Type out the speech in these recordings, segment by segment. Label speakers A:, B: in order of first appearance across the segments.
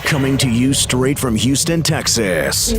A: Coming to you straight from Houston, Texas.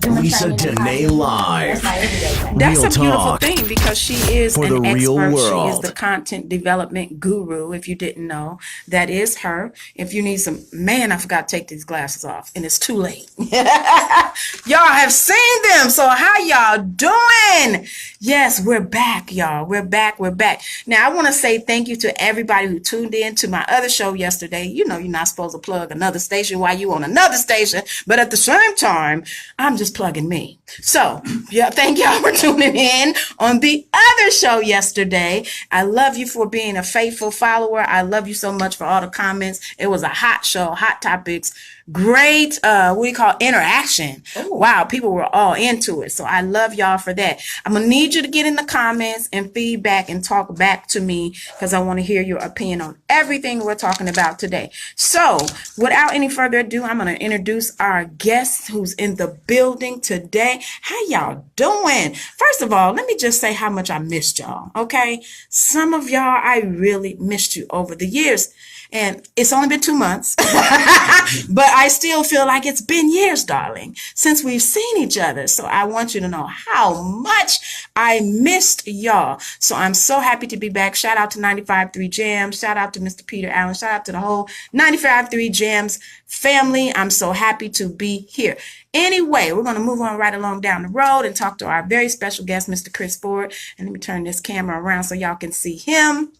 A: Lisa Denae Live.
B: That's
A: Real
B: a beautiful
A: talk
B: thing because she is
A: for
B: an
A: the real
B: expert. She is
A: world.
B: the content development guru. If you didn't know, that is her. If you need some, man, I forgot to take these glasses off and it's too late. Y'all have seen them. So how y'all doing? Yes, we're back, y'all. We're back. We're back. Now, I want to say thank you to everybody who tuned in to my other show yesterday. You know, you're not supposed to plug another station while you on another station, but at the same time, I'm just plugging me. So, yeah, thank y'all for tuning in on the other show yesterday. I love you for being a faithful follower. I love you so much for all the comments. It was a hot show, hot topics, great, what do you call interaction? Ooh. Wow, people were all into it. So I love y'all for that. I'm going to need you to get in the comments and feedback and talk back to me because I want to hear your opinion on everything we're talking about today. So without any further ado, I'm going to introduce our guest who's in the building today. How y'all doing? First of all, let me just say how much I missed y'all, okay? Some of y'all, I really missed you over the years. And it's only been 2 months, but I still feel like it's been years, darling, since we've seen each other. So I want you to know how much I missed y'all. So I'm so happy to be back. Shout out to 95.3 Jams. Shout out to Mr. Peter Allen. Shout out to the whole 95.3 Jams family. I'm so happy to be here. Anyway, we're going to move on right along down the road and talk to our very special guest, Mr. Chris Ford. And let me turn this camera around so y'all can see him.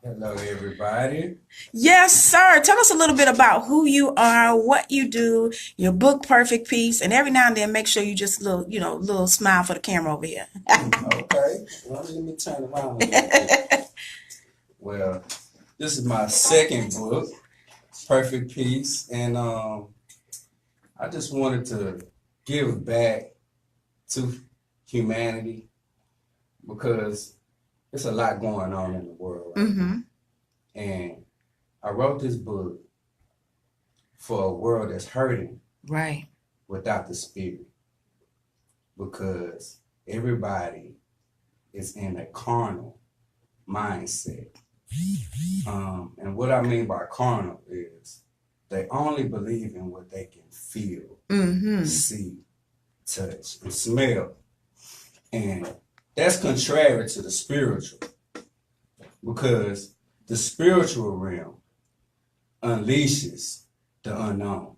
C: Hello, everybody.
B: Yes, sir. Tell us a little bit about who you are, what you do, your book, Perfect Peace, and every now and then make sure you just little smile for the camera over here.
C: Okay. Well, let me turn around a little bit. Well, this is my second book, Perfect Peace, and I just wanted to give back to humanity because there's a lot going on in the world right now. And I wrote this book for a world that's hurting
B: Right.
C: without the spirit because everybody is in a carnal mindset. And what I mean by carnal is they only believe in what they can feel, see, touch, and smell. And that's contrary to the spiritual because the spiritual realm unleashes the unknown.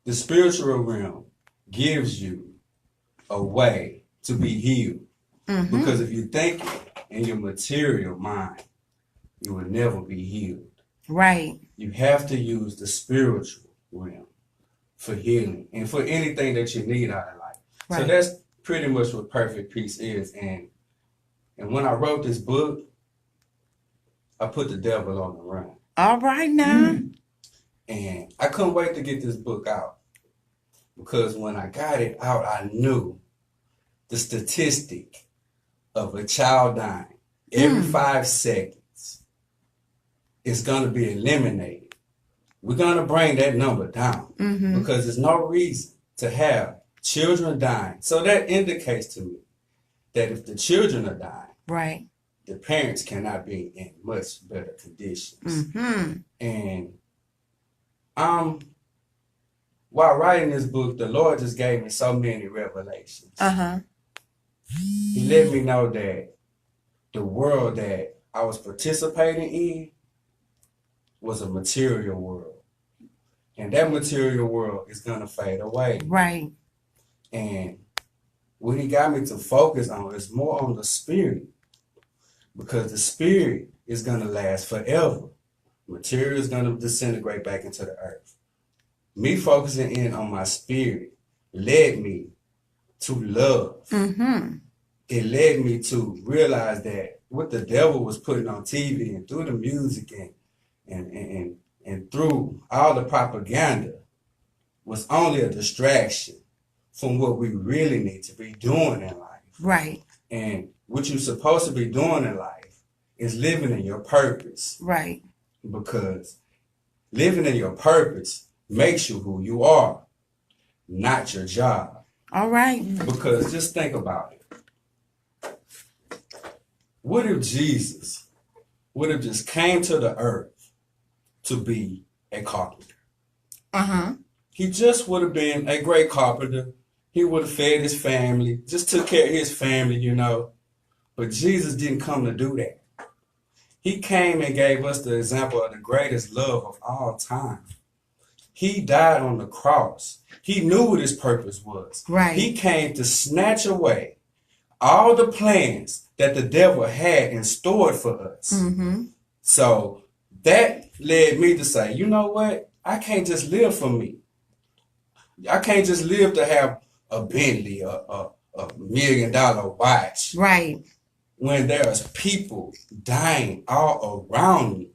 C: The spiritual realm gives you a way to be healed. Because if you think in your material mind, you will never be healed.
B: Right.
C: You have to use the spiritual realm for healing and for anything that you need out of life. Right. So that's pretty much what Perfect Peace is. And when I wrote this book, I put the devil on the run.
B: All right now.
C: And I couldn't wait to get this book out because when I got it out, I knew the statistic of a child dying every 5 seconds is going to be eliminated. We're going to bring that number down because there's no reason to have children dying. So that indicates to me that if the children are dying,
B: right,
C: the parents cannot be in much better conditions. And while writing this book, the Lord just gave me so many revelations. He let me know that the world that I was participating in was a material world. And that material world is going to fade away.
B: Right.
C: And what he got me to focus on is more on the spirit. Because the spirit is going to last forever. Material is going to disintegrate back into the earth. Me focusing in on my spirit led me to love. It led me to realize that what the devil was putting on TV and through the music and through all the propaganda was only a distraction from what we really need to be doing in life.
B: Right.
C: And what you're supposed to be doing in life is living in your purpose.
B: Right.
C: Because living in your purpose makes you who you are, not your job.
B: All right.
C: Because just think about it. What if Jesus would have just came to the earth to be a carpenter?
B: Uh-huh.
C: He just would have been a great carpenter. He would have fed his family, just took care of his family, you know. But Jesus didn't come to do that. He came and gave us the example of the greatest love of all time. He died on the cross. He knew what his purpose was.
B: Right.
C: He came to snatch away all the plans that the devil had in store for us.
B: Mm-hmm.
C: So that led me to say, you know what? I can't just live for me. I can't just live to have a Bentley, a $1 million watch.
B: Right.
C: When there's people dying all around me.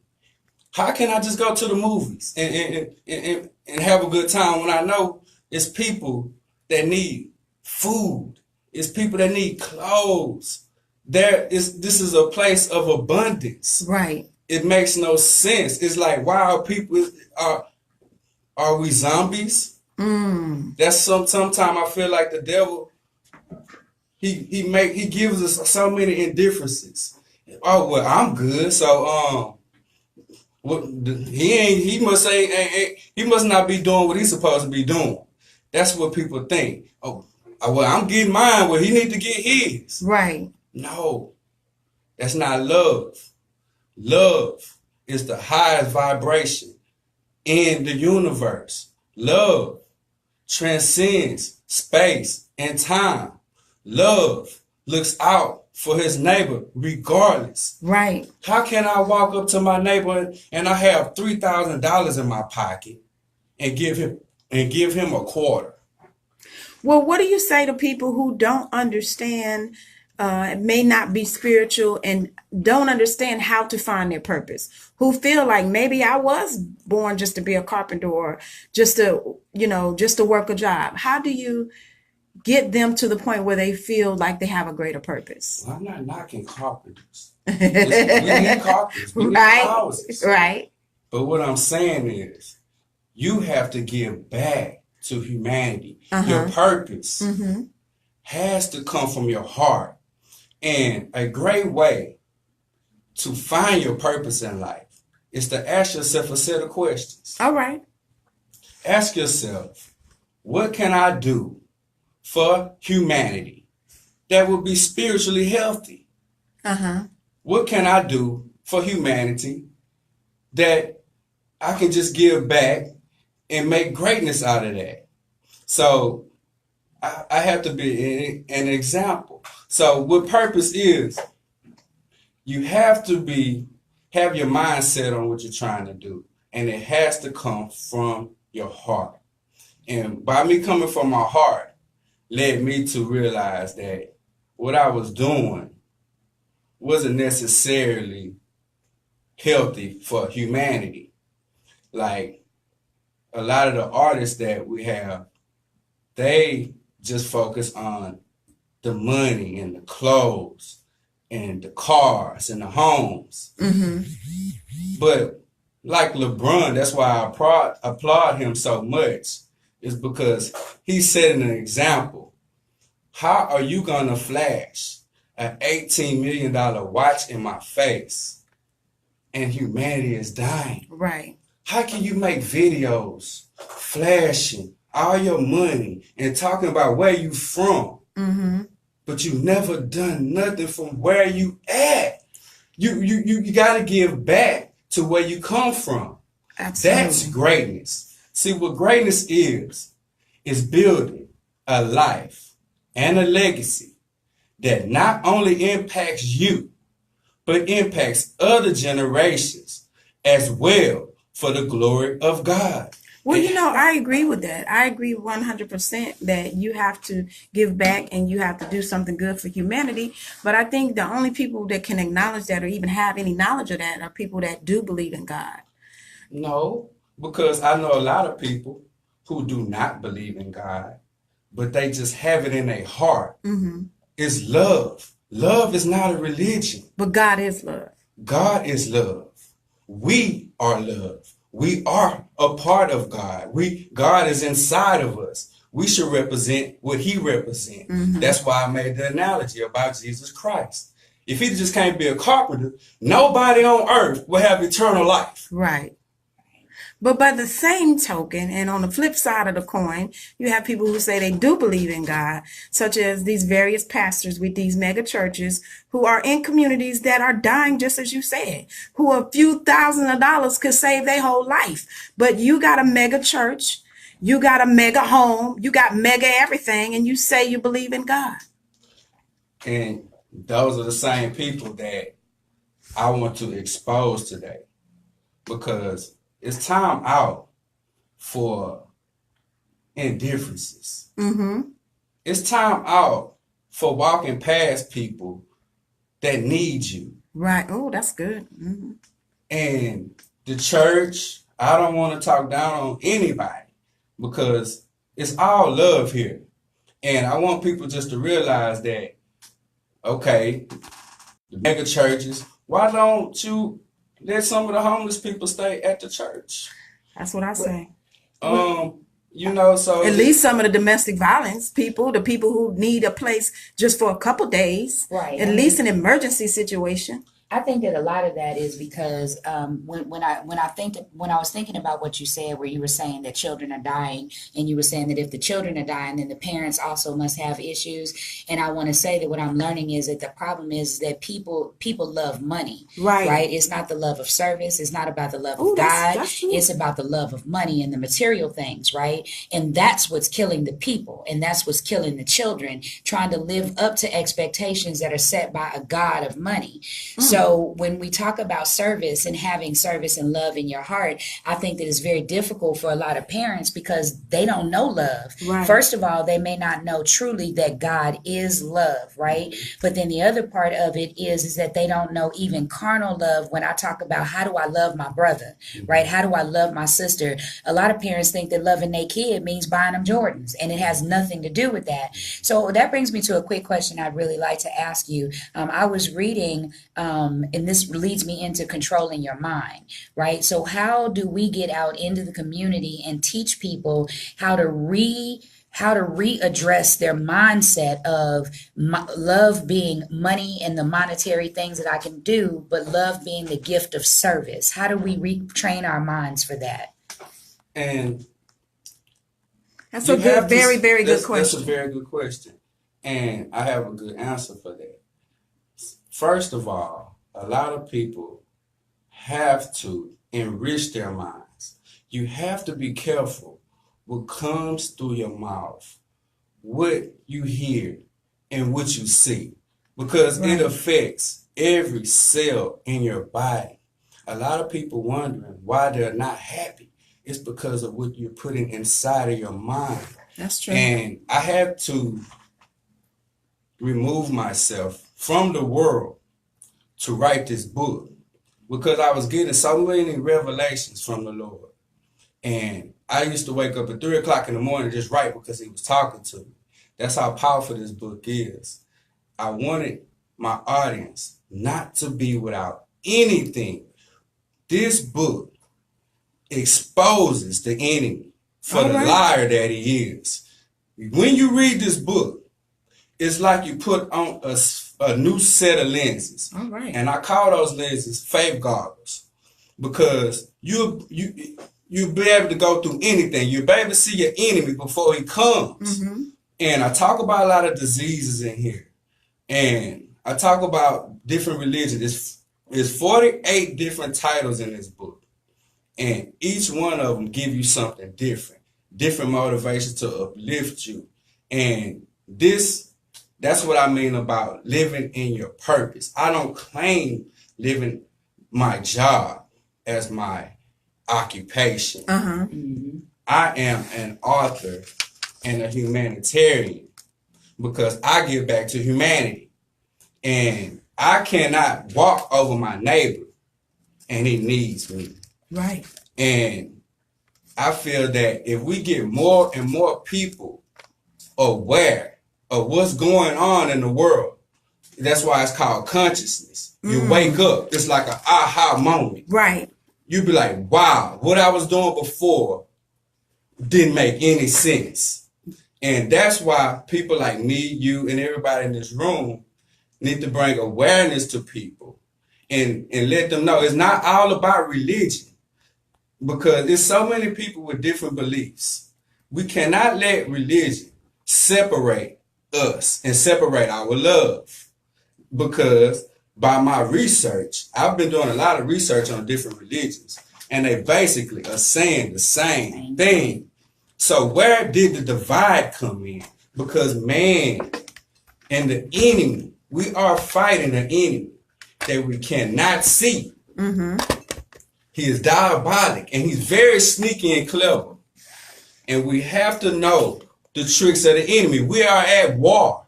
C: How can I just go to the movies and have a good time when I know it's people that need food, it's people that need clothes? This is a place of abundance.
B: Right.
C: It makes no sense. It's like, wow, people are we zombies? That's sometimes I feel like the devil, he gives us so many indifferences. Oh well, I'm good, so he must not be doing what he's supposed to be doing. That's what people think. Oh, well, I'm getting mine. Well, he need to get his.
B: Right.
C: No, that's not love. Love is the highest vibration in the universe. Love transcends space and time. Love looks out for his neighbor regardless.
B: Right.
C: How can I walk up to my neighbor and I have $3,000 in my pocket and give him a quarter?
B: Well, what do you say to people who don't understand, may not be spiritual and don't understand how to find their purpose, who feel like maybe I was born just to be a carpenter or just to work a job? How do you get them to the point where they feel like they have a greater purpose?
C: Well, I'm not knocking carpenters. We need carpenters. We need
B: Right.
C: houses.
B: Right.
C: But what I'm saying is, you have to give back to humanity. Your purpose has to come from your heart. And a great way to find your purpose in life is to ask yourself a set of questions.
B: All right.
C: Ask yourself, what can I do for humanity that will be spiritually healthy? What can I do for humanity that I can just give back and make greatness out of that? So I have to be an example. So what purpose is, you have to have your mindset on what you're trying to do. And it has to come from your heart. And by me coming from my heart led me to realize that what I was doing wasn't necessarily healthy for humanity. Like a lot of the artists that we have, they just focus on the money and the clothes and the cars and the homes. But like LeBron, that's why I applaud him so much, is because he's setting an example. How are you gonna flash an $18 million watch in my face and humanity is dying?
B: Right.
C: How can you make videos flashing all your money and talking about where you from, but you never done nothing from where you at? You got to give back to where you come from.
B: Absolutely.
C: That's greatness. See, what greatness is building a life and a legacy that not only impacts you, but impacts other generations as well for the glory of God.
B: Well, I agree with that. I agree 100% that you have to give back and you have to do something good for humanity. But I think the only people that can acknowledge that or even have any knowledge of that are people that do believe in God.
C: No, because I know a lot of people who do not believe in God, but they just have it in their heart. It's love. Love is not a religion.
B: But God is love.
C: God is love. We are love. We are a part of God. God is inside of us. We should represent what he represents. That's why I made the analogy about Jesus Christ. If he just can't be a carpenter, nobody on earth will have eternal life.
B: Right. But by the same token, and on the flip side of the coin, you have people who say they do believe in God, such as these various pastors with these mega churches who are in communities that are dying, just as you said, who a few $1,000s could save their whole life. But you got a mega church, you got a mega home, you got mega everything, and you say you believe in God.
C: And those are the same people that I want to expose today, because it's time out for indifferences. It's time out for walking past people that need you.
B: Right. Oh, that's good.
C: And the church, I don't want to talk down on anybody because it's all love here. And I want people just to realize that, okay, the mega churches, why don't you let some of the homeless people stay at the church?
B: That's what I say.
C: So
B: At least some of the domestic violence people, the people who need a place just for a couple days,
D: Right.
B: At least an emergency situation.
D: I think that a lot of that is because when I was thinking about what you said, where you were saying that children are dying, and you were saying that if the children are dying, then the parents also must have issues. And I want to say that what I'm learning is that the problem is that people love money, right? It's not the love of service. It's not about the love of God.
B: That's true.
D: It's about the love of money and the material things, right? And that's what's killing the people, and that's what's killing the children, trying to live up to expectations that are set by a God of money. So when we talk about service and having service and love in your heart, I think that it's very difficult for a lot of parents because they don't know love.
B: Right.
D: First of all, they may not know truly that God is love, right? But then the other part of it is that they don't know even carnal love. When I talk about how do I love my brother, right? How do I love my sister? A lot of parents think that loving their kid means buying them Jordans, and it has nothing to do with that. So that brings me to a quick question I'd really like to ask you. I was reading, and this leads me into controlling your mind, right? So how do we get out into the community and teach people how to readdress their mindset of love being money and the monetary things that I can do, but love being the gift of service? How do we retrain our minds for that?
C: And
B: That's a good, very, very good
C: that's
B: question.
C: a very good question. And I have a good answer for that. First of all, a lot of people have to enrich their minds. You have to be careful what comes through your mouth, what you hear, and what you see, because it affects every cell in your body. A lot of people wondering why they're not happy. It's because of what you're putting inside of your mind.
B: That's true.
C: And I had to remove myself from the world to write this book because I was getting so many revelations from the Lord. And I used to wake up at 3 o'clock in the morning just write because he was talking to me. That's how powerful this book is. I wanted my audience not to be without anything. This book exposes the enemy for the liar that he is. When you read this book, it's like you put on a new set of lenses.
B: All right.
C: And I call those lenses faith goggles because you'll be able to go through anything. You'll be able to see your enemy before he comes. And I talk about a lot of diseases in here. And I talk about different religions. There's 48 different titles in this book. And each one of them give you something different motivation to uplift you. And that's what I mean about living in your purpose. I don't claim living my job as my occupation. I am an author and a humanitarian because I give back to humanity. And I cannot walk over my neighbor and he needs me.
B: Right.
C: And I feel that if we get more and more people aware of what's going on in the world, that's why it's called consciousness. You wake up, it's like an aha moment.
B: Right.
C: You be like, wow, what I was doing before didn't make any sense. And that's why people like me, you, and everybody in this room need to bring awareness to people and let them know it's not all about religion. because there's so many people with different beliefs. We cannot let religion separate us and separate our love, because by my research, I've been doing a lot of research on different religions, and they basically are saying the same thing. So where did the divide come in? Because man and the enemy, we are fighting an enemy that we cannot see. He is diabolic, and he's very sneaky and clever. And we have to know the tricks of the enemy. We are at war.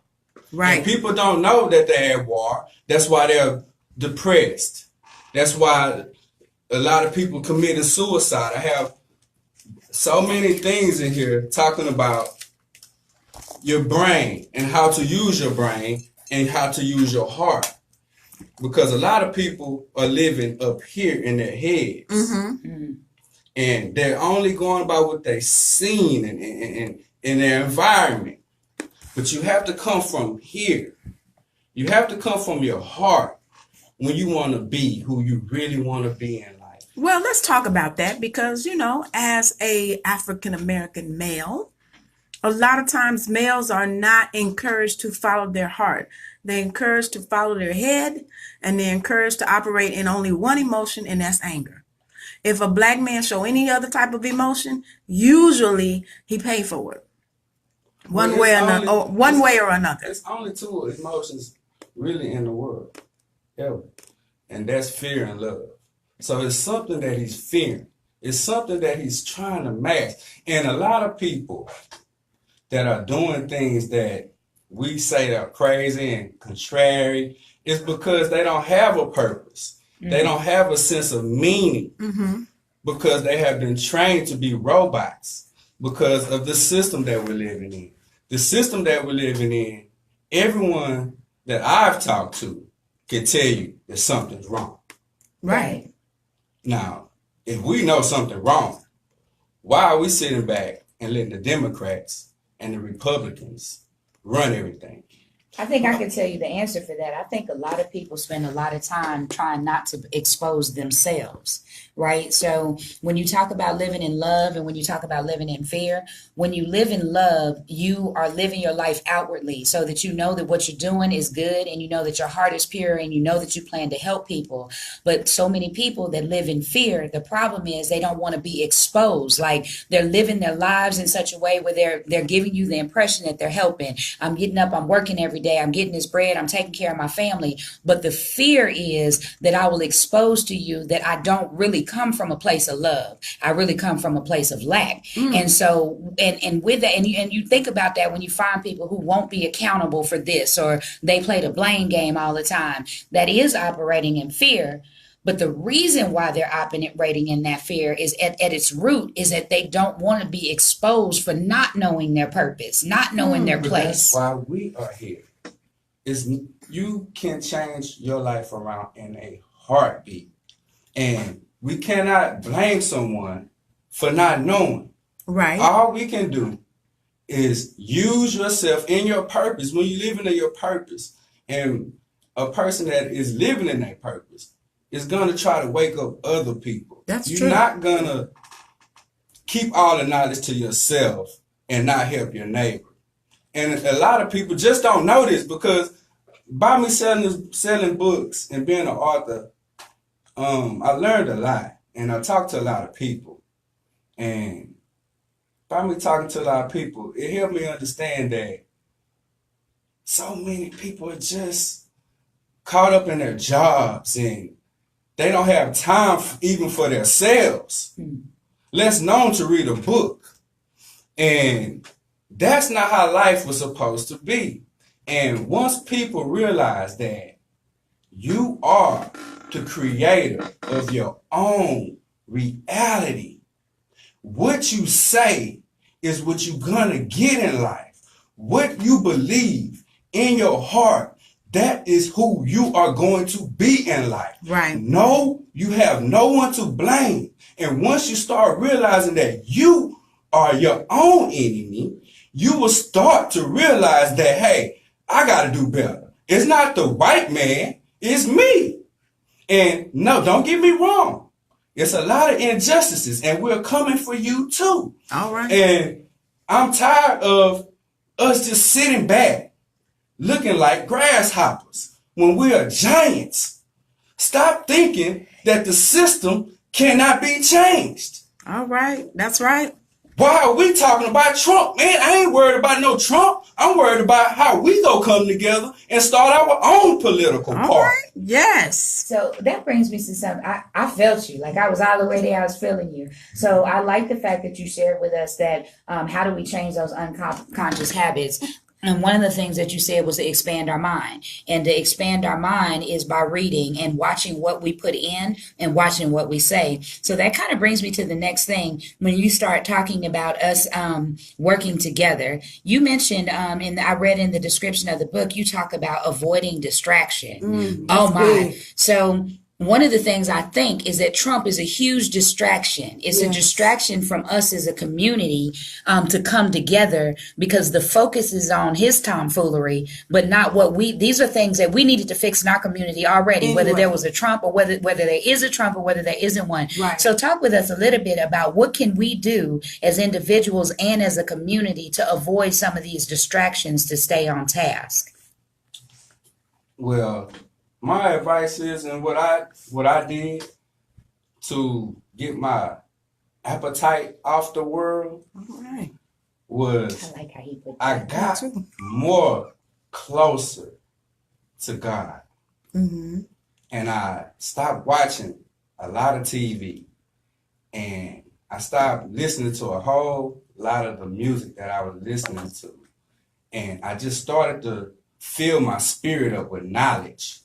B: Right.
C: And people don't know that they're at war. That's why they're depressed. That's why a lot of people committed suicide. I have so many things in here talking about your brain and how to use your brain and how to use your heart. Because a lot of people are living up here in their heads. And they're only going by what they've seen in their environment. But you have to come from here. You have to come from your heart when you want to be who you really want to be in life.
B: Well, let's talk about that because, you know, as a African American male, a lot of times males are not encouraged to follow their heart. They're encouraged to follow their head, and they're encouraged to operate in only one emotion, and that's anger. If a black man show any other type of emotion, usually he pay for it. One way or another.
C: There's only two emotions really in the world, ever. And that's fear and love. So it's something that he's fearing. It's something that he's trying to mask. And a lot of people that are doing things that we say are crazy and contrary is because they don't have a purpose. They don't have a sense of meaning because they have been trained to be robots because of the system that we're living in. The system that we're living in, everyone that I've talked to can tell you that something's wrong.
B: Right.
C: Now, if we know something wrong, why are we sitting back and letting the Democrats and the Republicans run everything?
D: I think I can tell you the answer for that. I think a lot of people spend a lot of time trying not to expose themselves, right? So when you talk about living in love and when you talk about living in fear, when you live in love, you are living your life outwardly so that you know that what you're doing is good and you know that your heart is pure and you know that you plan to help people. But so many people that live in fear, the problem is they don't want to be exposed. Like they're living their lives in such a way where they're giving you the impression that they're helping. I'm getting up, I'm working every day, I'm getting this bread, I'm taking care of my family. But the fear is that I will expose to you that I don't really come from a place of love. I really come from a place of lack. And so, and with that, and you think about that when you find people who won't be accountable for this, or they play the blame game all the time, that is operating in fear. But the reason why they're operating in that fear is at its root is that they don't want to be exposed for not knowing their purpose, not knowing their place.
C: That's why we are here. You can change your life around in a heartbeat. And we cannot blame someone for not knowing.
B: Right.
C: All we can do is use yourself in your purpose when you live in your purpose. And a person that is living in their purpose is going to try to wake up other people.
B: That's
C: You're
B: true.
C: not going to keep all the knowledge to yourself and not help your neighbor. And a lot of people just don't know this because by me selling books and being an author, I learned a lot and I talked to a lot of people. And by me talking to a lot of people, it helped me understand that so many people are just caught up in their jobs and they don't have time even for themselves, less known to read a book. And that's not how life was supposed to be. And once people realize that you are the creator of your own reality, what you say is what you're gonna get in life. What you believe in your heart, that is who you are going to be in life.
B: Right.
C: No, you have no one to blame. And once you start realizing that you are your own enemy, you will start to realize that, hey, I got to do better. It's not the white man, it's me. And no, don't get me wrong. It's a lot of injustices, and we're coming for you too.
B: All right.
C: And I'm tired of us just sitting back looking like grasshoppers when we are giants. Stop thinking that the system cannot be changed.
B: All right. That's right.
C: Why are we talking about Trump? Man, I ain't worried about no Trump. I'm worried about how we gonna come together and start our own political
B: All
C: party.
B: right. Yes.
D: So that brings me to something. I felt you. Like I was all the way there. I was feeling you. So I like the fact that you shared with us that how do we change those unconscious habits? And one of the things that you said was to expand our mind. And to expand our mind is by reading and watching what we put in and watching what we say. So that kind of brings me to the next thing. When you start talking about us working together, you mentioned, I read in the description of the book, you talk about avoiding distraction. Oh my.
B: big.
D: So one of the things I think is that Trump is a huge distraction. It's a distraction from us as a community to come together because the focus is on his tomfoolery, but not what these are things that we needed to fix in our community already, whether there was a Trump or whether there is a Trump or whether there isn't one.
B: Right.
D: So talk with us a little bit about what can we do as individuals and as a community to avoid some of these distractions to stay on task.
C: Well, my advice is, and what I did to get my appetite off the world
B: All right.
C: was
D: I like how he put
C: I
D: that.
C: got more closer to God.
B: Mm-hmm.
C: And I stopped watching a lot of TV, and I stopped listening to a whole lot of the music that I was listening to. And I just started to fill my spirit up with knowledge.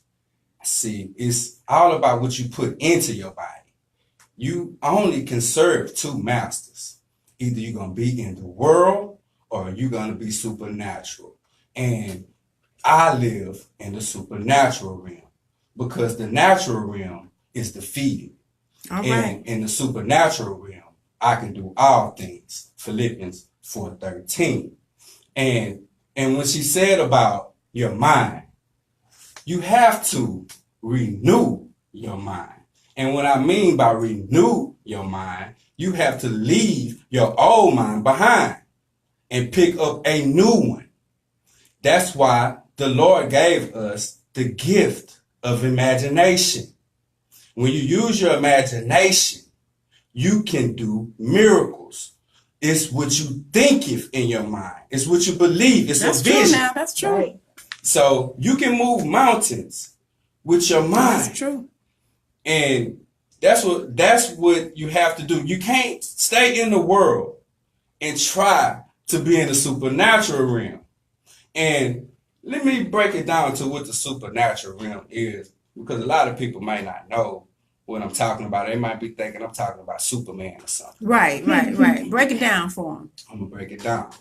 C: See, it's all about what you put into your body. You only can serve two masters. Either you're going to be in the world or you're going to be supernatural. And I live in the supernatural realm because the natural realm is defeated.
B: All right.
C: And in the supernatural realm, I can do all things. Philippians 4:13. And when she said about your mind, you have to renew your mind. And what I mean by renew your mind, you have to leave your old mind behind and pick up a new one. That's why the Lord gave us the gift of imagination. When you use your imagination, you can do miracles. It's what you think in your mind. It's what you believe. It's
B: That's
C: a
B: true
C: vision.
B: now. That's true.
D: Right.
C: So you can move mountains with your mind.
B: That's true.
C: And that's what you have to do. You can't stay in the world and try to be in the supernatural realm. And let me break it down to what the supernatural realm is, because a lot of people might not know what I'm talking about. They might be thinking I'm talking about Superman or something.
B: Right. Break it down for them.
C: I'm going to break it down.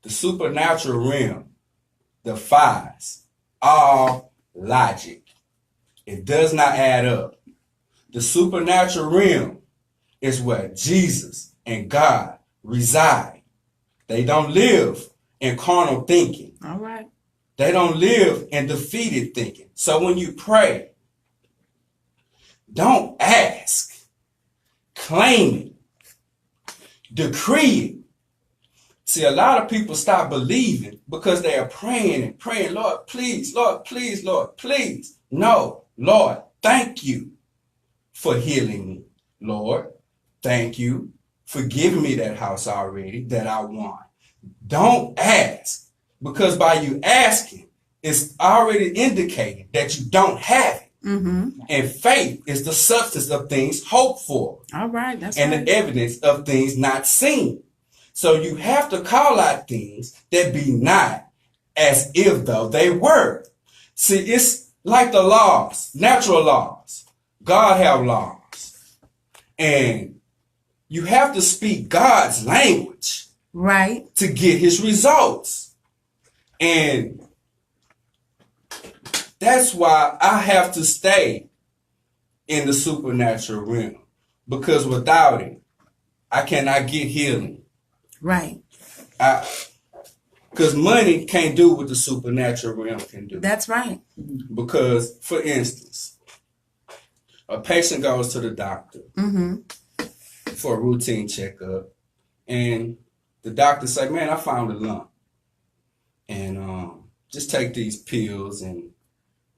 C: The supernatural realm defies all logic. It does not add up. The supernatural realm is where Jesus and God reside. They don't live in carnal thinking.
B: All right.
C: They don't live in defeated thinking. So when you pray, don't ask, claim it, decree it. See, a lot of people stop believing because they are praying and praying, Lord, please, Lord, please, Lord, please. No, Lord, thank you for healing me. Lord, thank you for giving me that house already that I want. Don't ask, because by you asking, it's already indicating that you don't have it.
B: Mm-hmm.
C: And faith is the substance of things hoped for
B: All right. That's
C: and
B: right.
C: the evidence of things not seen. So you have to call out things that be not as if though they were. See, it's like the laws, natural laws. God have laws. And you have to speak God's language
B: Right.
C: to get his results. And that's why I have to stay in the supernatural realm, because without it, I cannot get healing.
B: Right.
C: Because money can't do what the supernatural realm can do.
B: That's right.
C: Because, for instance, a patient goes to the doctor for a routine checkup, and the doctor say, "Man, I found a lump, and just take these pills, and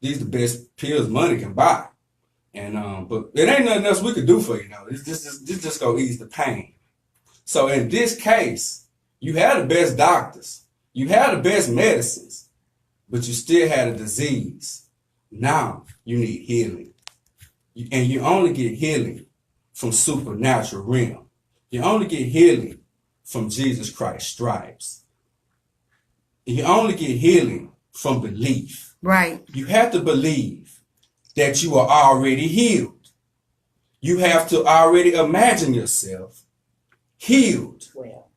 C: these the best pills money can buy, and but it ain't nothing else we could do for you, though. This just gonna ease the pain." So in this case, you had the best doctors, you had the best medicines, but you still had a disease. Now you need healing. And you only get healing from supernatural realm. You only get healing from Jesus Christ's stripes. You only get healing from belief.
B: Right.
C: You have to believe that you are already healed. You have to already imagine yourself healed.
D: Well,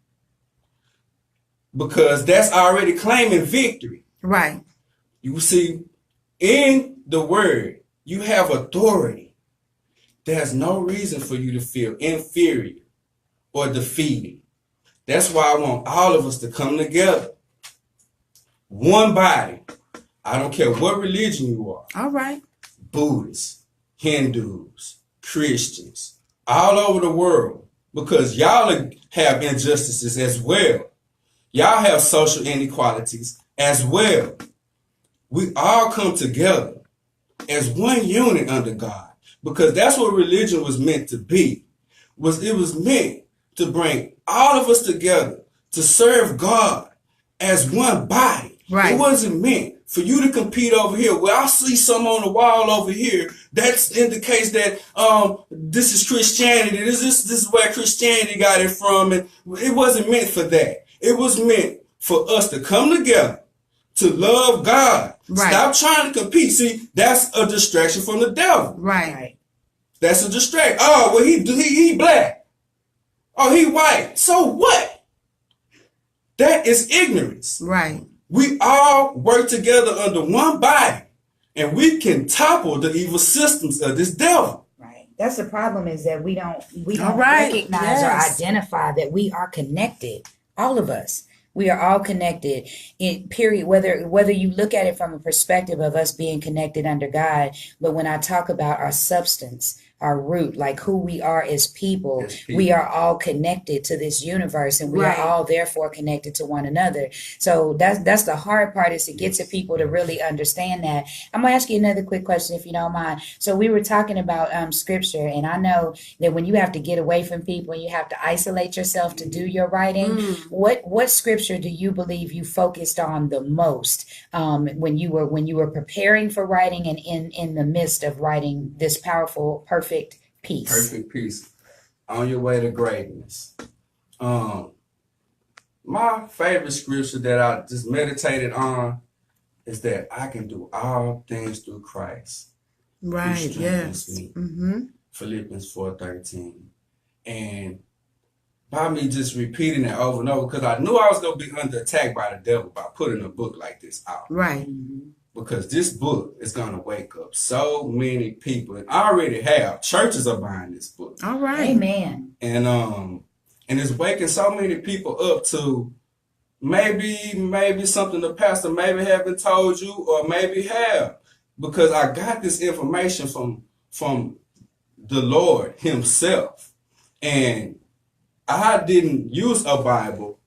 C: Because that's already claiming victory.
B: Right.
C: You see, in the word, you have authority. There's no reason for you to feel inferior or defeated. That's why I want all of us to come together. One body. I don't care what religion you are.
B: All right.
C: Buddhists, Hindus, Christians, all over the world. Because y'all have injustices as well. Y'all have social inequalities as well. We all come together as one unit under God. Because that's what religion was meant to be. It was meant to bring all of us together to serve God as one body.
B: Right.
C: It wasn't meant for you to compete over here. Well, I see some on the wall over here. That indicates that this is Christianity. This is where Christianity got it from. And it wasn't meant for that. It was meant for us to come together to love God.
B: Right.
C: Stop trying to compete. See, that's a distraction from the devil.
B: Right.
C: That's a distraction. Oh, well, he black. Oh, he white. So what? That is ignorance.
B: Right.
C: We all work together under one body, and we can topple the evil systems of this devil.
D: right. That's the problem, is that we don't
B: All right.
D: recognize
B: Yes.
D: or identify that we are connected. All of us. We are all connected, in period, whether you look at it from a perspective of us being connected under God, but when I talk about our substance, our root, like who we are as people, we are all connected to this universe, and we
B: Right.
D: are all therefore connected to one another. So that's the hard part, is to get to people to really understand that. I'm gonna ask you another quick question, if you don't mind. So we were talking about scripture, and I know that when you have to get away from people and you have to isolate yourself to do your writing, what scripture do you believe you focused on the most when you were preparing for writing and in the midst of writing this powerful, perfect piece?
C: Perfect peace. On your way to greatness. My favorite scripture that I just meditated on is that I can do all things through Christ. who
B: Right.
C: strengthens
B: Yes.
C: me.
B: Mm-hmm.
C: Philippians 4:13. And by me just repeating it over and over, because I knew I was going to be under attack by the devil by putting a book like this out.
B: Right.
C: Because this book is going to wake up so many people. And I already have. Churches are buying this book.
B: All right.
D: Amen.
C: And it's waking so many people up to maybe something the pastor maybe haven't told you, or maybe have. Because I got this information from the Lord himself. And I didn't use a Bible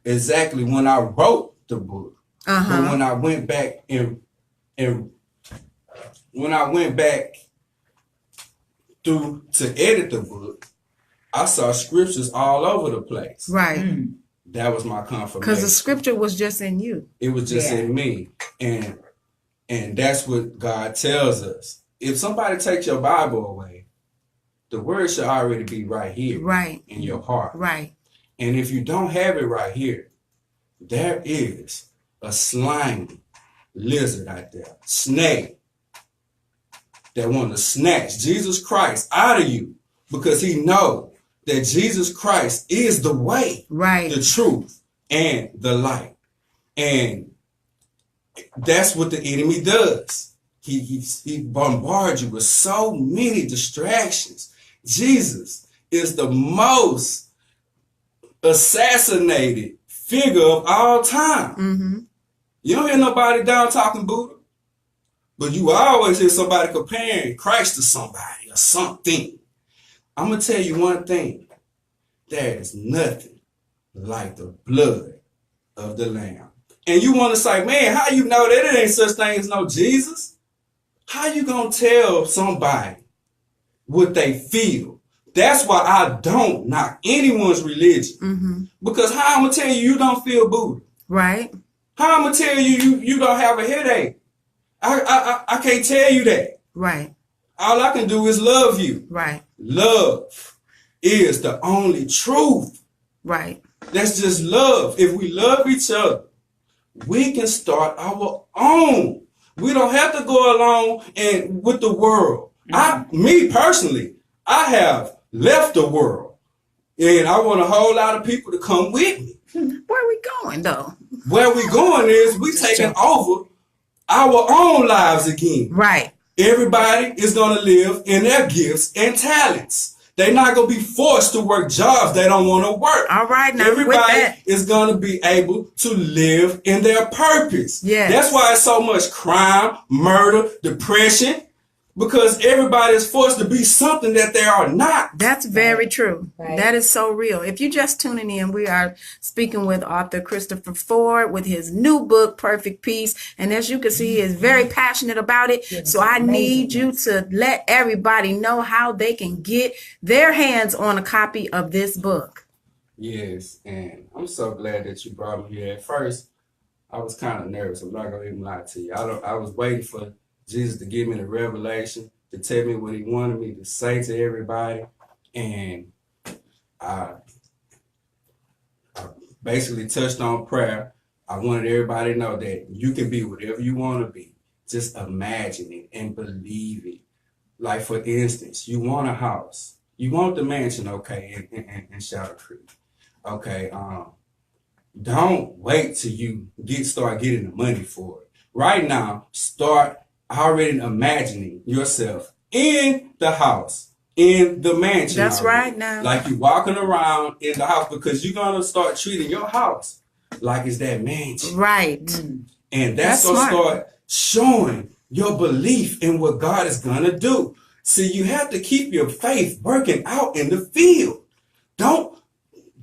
C: exactly when I wrote the book. But when I went back and when I went back through to edit the book, I saw scriptures all over the place.
B: Right.
C: That was my confirmation.
B: Because the scripture was just in you.
C: It was just
D: Yeah.
C: in me. And that's what God tells us. If somebody takes your Bible away, the word should already be right here
B: Right.
C: in your heart.
B: Right.
C: And if you don't have it right here, there is a slimy lizard out there, snake, that want to snatch Jesus Christ out of you, because he know that Jesus Christ is the way,
B: Right.
C: the truth, and the light. And that's what the enemy does. He bombards you with so many distractions. Jesus is the most assassinated figure of all time.
B: Mm-hmm.
C: You don't hear nobody down talking Buddha. But you always hear somebody comparing Christ to somebody or something. I'm going to tell you one thing. There is nothing like the blood of the Lamb. And you want to say, man, how you know that it ain't such thing as no Jesus? How you going to tell somebody what they feel? That's why I don't knock anyone's religion. Because how I'm going to tell you don't feel booty?
B: Right.
C: How I'm going to tell you don't have a headache? I can't tell you that.
B: Right.
C: All I can do is love you.
B: Right.
C: Love is the only truth.
B: Right.
C: That's just love. If we love each other, we can start our own. We don't have to go along and with the world. Me personally, I have left the world, and I want a whole lot of people to come with me.
B: Where are we going though?
C: Where we going is we taking over our own lives again.
B: Right.
C: Everybody is going to live in their gifts and talents. They're not going to be forced to work jobs they don't want to work.
B: All right, now
C: everybody is going to be able to live in their purpose.
B: Yes.
C: That's why it's so much crime, murder, depression, because everybody is forced to be something that they are not.
B: That's very true.
D: Right.
B: That is so real. If you're just tuning in, we are speaking with author Christopher Ford with his new book, Perfect Peace. And as you can see, he is very passionate about it.
D: Yes,
B: so I need
D: amazing.
B: you to let everybody know how they can get their hands on a copy of this book.
C: Yes, and I'm so glad that you brought me here. At first, I was kind of nervous. I'm not going to even lie to you. I was waiting for Jesus to give me the revelation, to tell me what he wanted me to say to everybody. And I basically touched on prayer. I wanted everybody to know that you can be whatever you want to be. Just imagine it and believe it. Like, for instance, you want a house. You want the mansion, okay, in Shadow Creek. Okay, don't wait till you start getting the money for it. Right now, start already imagining yourself in the house, in the mansion.
B: That's
C: already.
B: right now.
C: Like you walking around in the house, because you're going to start treating your house like it's that mansion.
B: Right.
C: And
B: That's
C: that's going to
B: smart.
C: start showing your belief in what God is going to do. See, you have to keep your faith working out in the field. Don't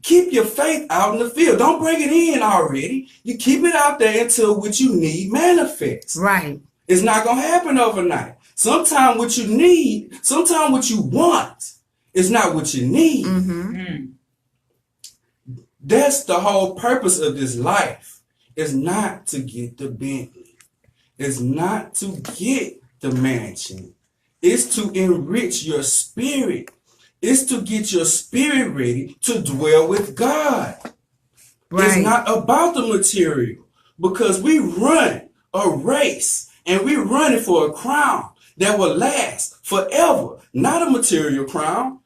C: keep your faith out in the field. Don't bring it in already. You keep it out there until what you need manifests.
B: Right.
C: It's not going to happen overnight. Sometimes what you need, sometimes what you want is not what you need. That's the whole purpose of this life. It's not to get the Bentley. It's not to get the mansion. It's to enrich your spirit. It's to get your spirit ready to dwell with God.
B: Right.
C: It's not about the material, because we run a race and we're running for a crown that will last forever. Not a material crown.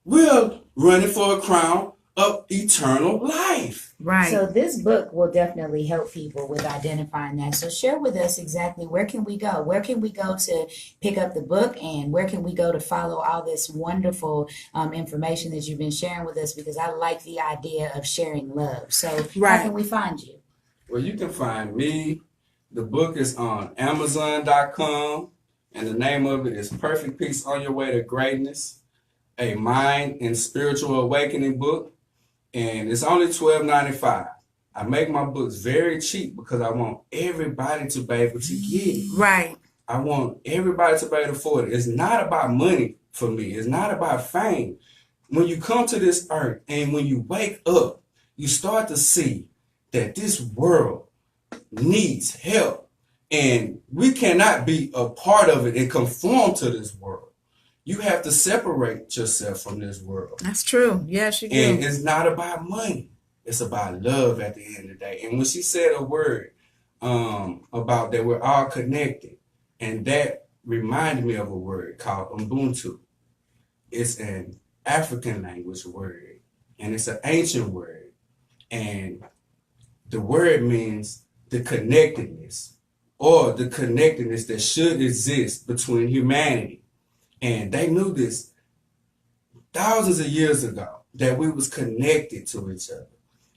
C: We're running for a crown of eternal life.
B: Right.
D: So this book will definitely help people with identifying that. So share with us exactly where can we go? Where can we go to pick up the book, and where can we go to follow all this wonderful information that you've been sharing with us? Because I like the idea of sharing love. So
B: Right.
D: how can we find you?
C: Well, you can find me. The book is on Amazon.com, and the name of it is Perfect Peace on Your Way to Greatness, a mind and spiritual awakening book. And it's only $12.95. I make my books very cheap because I want everybody to be able to get it.
B: Right.
C: I want everybody to be able to afford it. It's not about money for me. It's not about fame. When you come to this earth and when you wake up, you start to see that this world needs help. And we cannot be a part of it and conform to this world. You have to separate yourself from this world.
B: That's true. Yes, you do.
C: And it's not about money. It's about love at the end of the day. And when she said a word about that we're all connected, and that reminded me of a word called Ubuntu. It's an African language word, and it's an ancient word. And the word means the connectedness, or the connectedness that should exist between humanity. And they knew this thousands of years ago, that we was connected to each other.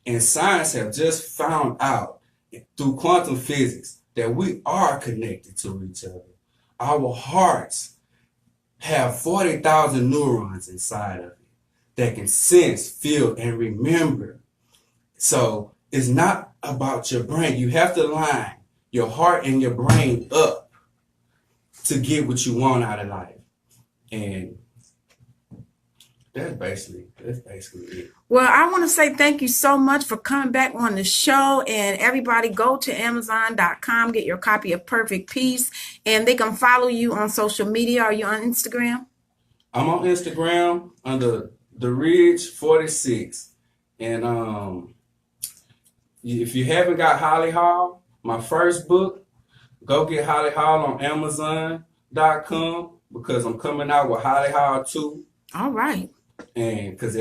C: And science have just found out through quantum physics that we are connected to each other. Our hearts have 40,000 neurons inside of it that can sense, feel, and remember. So it's not about your brain. You have to line your heart and your brain up to get what you want out of life. And that's basically it.
B: Well, I want to say thank you so much for coming back on the show. And everybody go to Amazon.com, get your copy of Perfect Peace, and they can follow you on social media. Are you on Instagram?
C: I'm on Instagram under The Ridge 46. And if you haven't got Holly Hall, my first book, go get Holly Hall on Amazon.com because I'm coming out with Holly Hall 2.
B: All right.
C: And because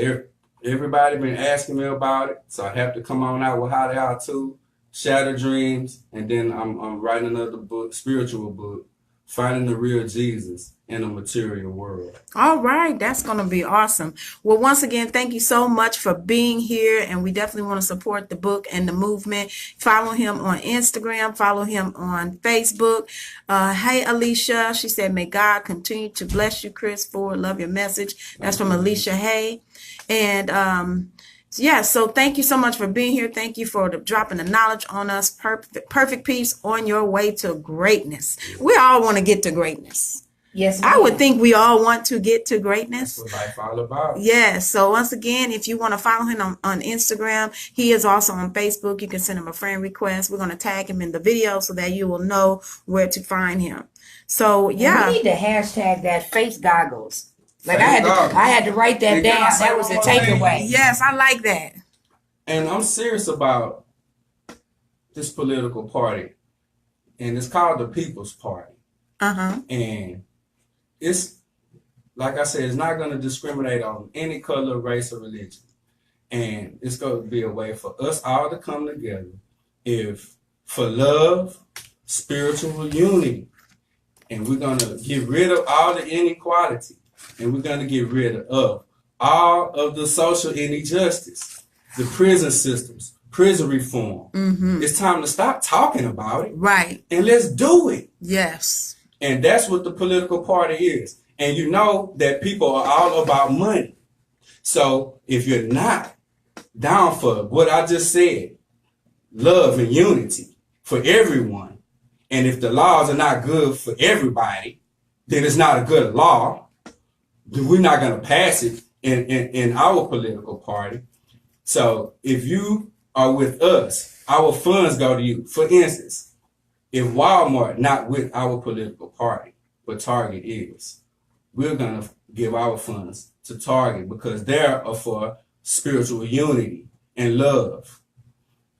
C: everybody been asking me about it, so I have to come on out with Holly Hall 2, Shattered Dreams, and then I'm writing another book, spiritual book, Finding the Real Jesus in a Material World.
B: All right. That's going to be awesome. Well, once again, thank you so much for being here. And we definitely want to support the book and the movement. Follow him on Instagram. Follow him on Facebook. Hey, Alicia. She said, may God continue to bless you, Chris Ford. Love your message. That's from Alicia Hay. And yeah, so thank you so much for being here. Thank you for dropping the knowledge on us. Perfect Peace on your way to greatness. We all want to get to greatness.
D: Yes,
B: I would think we all want to get to greatness.
C: That's what life all about.
B: Yes. So once again, if you want to follow him on Instagram, he is also on Facebook. You can send him a friend request. We're going to tag him in the video so that you will know where to find him. So yeah.
D: We need to hashtag that face goggles. Like I had to write that down. That was a takeaway.
B: Yes, I like that.
C: And I'm serious about this political party. And it's called the People's Party.
B: Uh-huh.
C: And it's, like I said, it's not going to discriminate on any color, race, or religion. And it's going to be a way for us all to come together for love, spiritual unity. And we're going to get rid of all the inequality. And we're going to get rid of all of the social injustice, the prison systems, prison reform.
B: Mm-hmm.
C: It's time to stop talking about it.
B: Right.
C: And let's do it.
B: Yes.
C: And that's what the political party is. And you know that people are all about money. So if you're not down for what I just said, love and unity for everyone, and if the laws are not good for everybody, then it's not a good law. We're not going to pass it in our political party. So if you are with us, our funds go to you. For instance, if Walmart not with our political party, but Target is, we're going to give our funds to Target because they're for spiritual unity and love.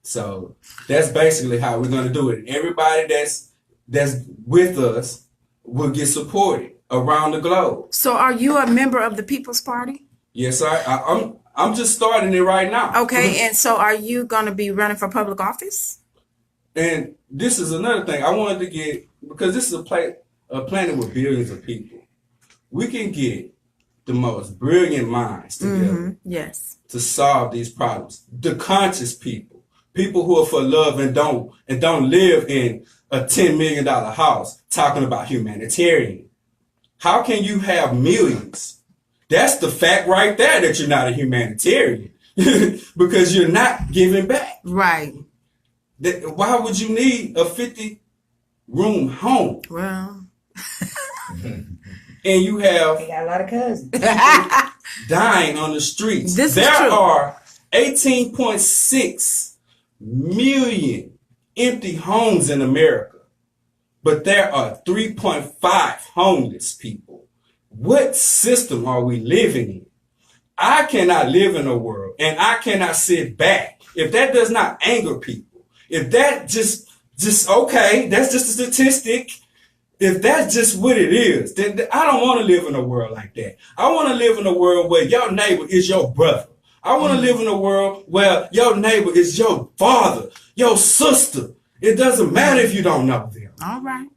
C: So that's basically how we're going to do it. And everybody that's with us will get supported around the globe.
B: So are you a member of the People's Party?
C: Yes, I'm just starting it right now.
B: Okay, and so are you going to be running for public office?
C: And this is another thing I wanted to get, because this is a planet with billions of people. We can get the most brilliant minds together.
B: Mm-hmm. Yes.
C: To solve these problems. The conscious people who are for love and don't live in a $10 million house talking about humanitarian. How can you have millions? That's the fact right there that you're not a humanitarian because you're not giving back.
B: Right.
C: Why would you need a 50-room home?
B: Well.
C: And you have
D: They got a lot of cousins
C: dying on the streets.
B: There
C: are 18.6 million empty homes in America. But there are 3.5 homeless people. What system are we living in? I cannot live in a world and I cannot sit back. If that does not anger people, if that just okay, that's just a statistic. If that's just what it is, then I don't want to live in a world like that. I want to live in a world where your neighbor is your brother. I want to live in a world where your neighbor is your father, your sister. It doesn't matter if you don't know them.
B: All right.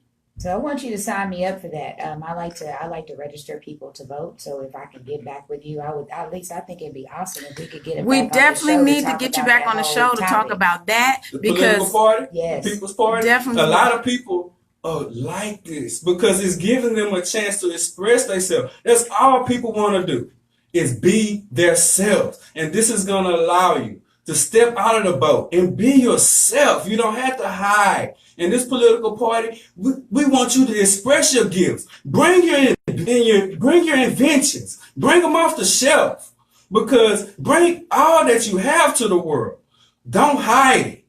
D: So I want you to sign me up for that. I like to register people to vote. So if I can get back with you, I would at least I think it'd be awesome if we could get it.
B: We
D: back
B: definitely
D: on the show
B: need to
D: talk
B: get you
D: about
B: back
D: that
B: on the
D: whole
B: show to talk
D: topic.
B: about that
C: The political
B: because
C: party,
D: Yes.
C: the People's Party.
B: Definitely.
C: A lot of people like this because it's giving them a chance to express themselves. That's all people want to do is be themselves. And this is going to allow you to step out of the boat and be yourself. You don't have to hide. In this political party, we want you to express your gifts. Bring your inventions. Bring them off the shelf. Because bring all that you have to the world. Don't hide it.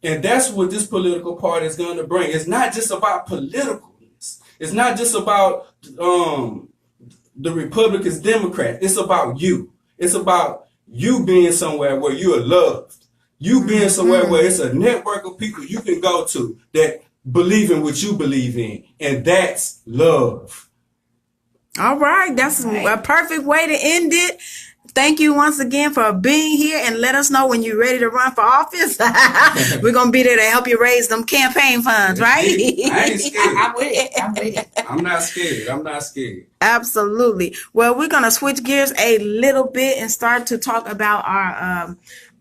C: And that's what this political party is going to bring. It's not just about politicalness. It's not just about the Republicans, Democrats. It's about you. It's about you being somewhere where you are loved. You being somewhere where it's a network of people you can go to that believe in what you believe in. And that's love.
B: all right, that's a perfect way to end it. Thank you once again for being here and let us know when you're ready to run for office. We're going to be there to help you raise them campaign funds, right?
C: I ain't scared.
D: I'm with it. I'm with it.
C: I'm not scared. I'm not scared.
B: Absolutely. Well, we're going to switch gears a little bit and start to talk about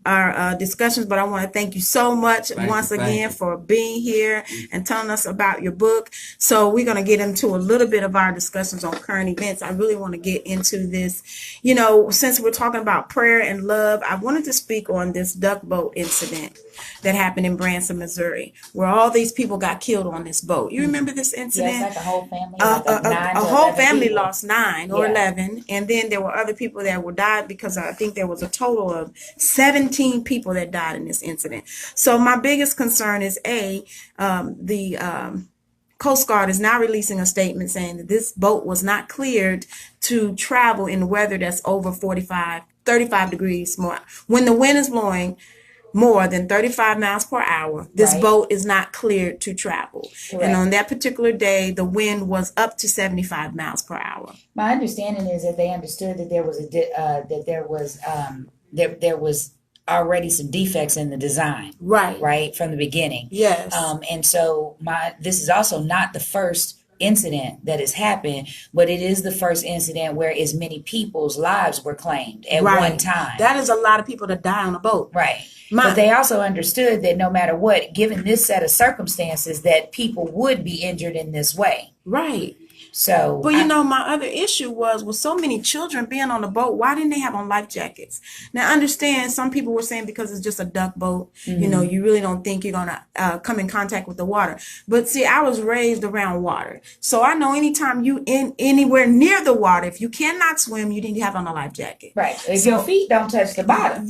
B: our discussions, but I want to thank you so much once again for being here and telling us about your book. So we're going to get into a little bit of our discussions on current events. I really want to get into this. You know, since we're talking about prayer and love, I wanted to speak on this duck boat incident that happened in Branson, Missouri, where all these people got killed on this boat. You remember this incident?
D: Yes, like a whole family.
B: A whole family lost 9 or 11, and then there were other people that were died because I think there was a total of 17 people that died in this incident. So my biggest concern is the Coast Guard is now releasing a statement saying that this boat was not cleared to travel in weather that's over 35 degrees more. When the wind is blowing more than 35 miles per hour, this boat is not cleared to travel. Correct. And on that particular day, the wind was up to 75 miles per hour.
D: My understanding is that they understood that there was already some defects in the design, right from the beginning.
B: Yes.
D: And so this is also not the first incident that has happened, but it is the first incident where as many people's lives were claimed at one time.
B: That is a lot of people that die on a boat.
D: Right. But they also understood that no matter what, given this set of circumstances, that people would be injured in this way.
B: Right.
D: So,
B: but you know, my other issue was with so many children being on the boat, why didn't they have on life jackets? Now, understand, some people were saying because it's just a duck boat, you know, you really don't think you're going to come in contact with the water. But see, I was raised around water. So I know anytime you anywhere near the water, if you cannot swim, you need to have on a life jacket.
D: Right. If your feet don't touch the bottom,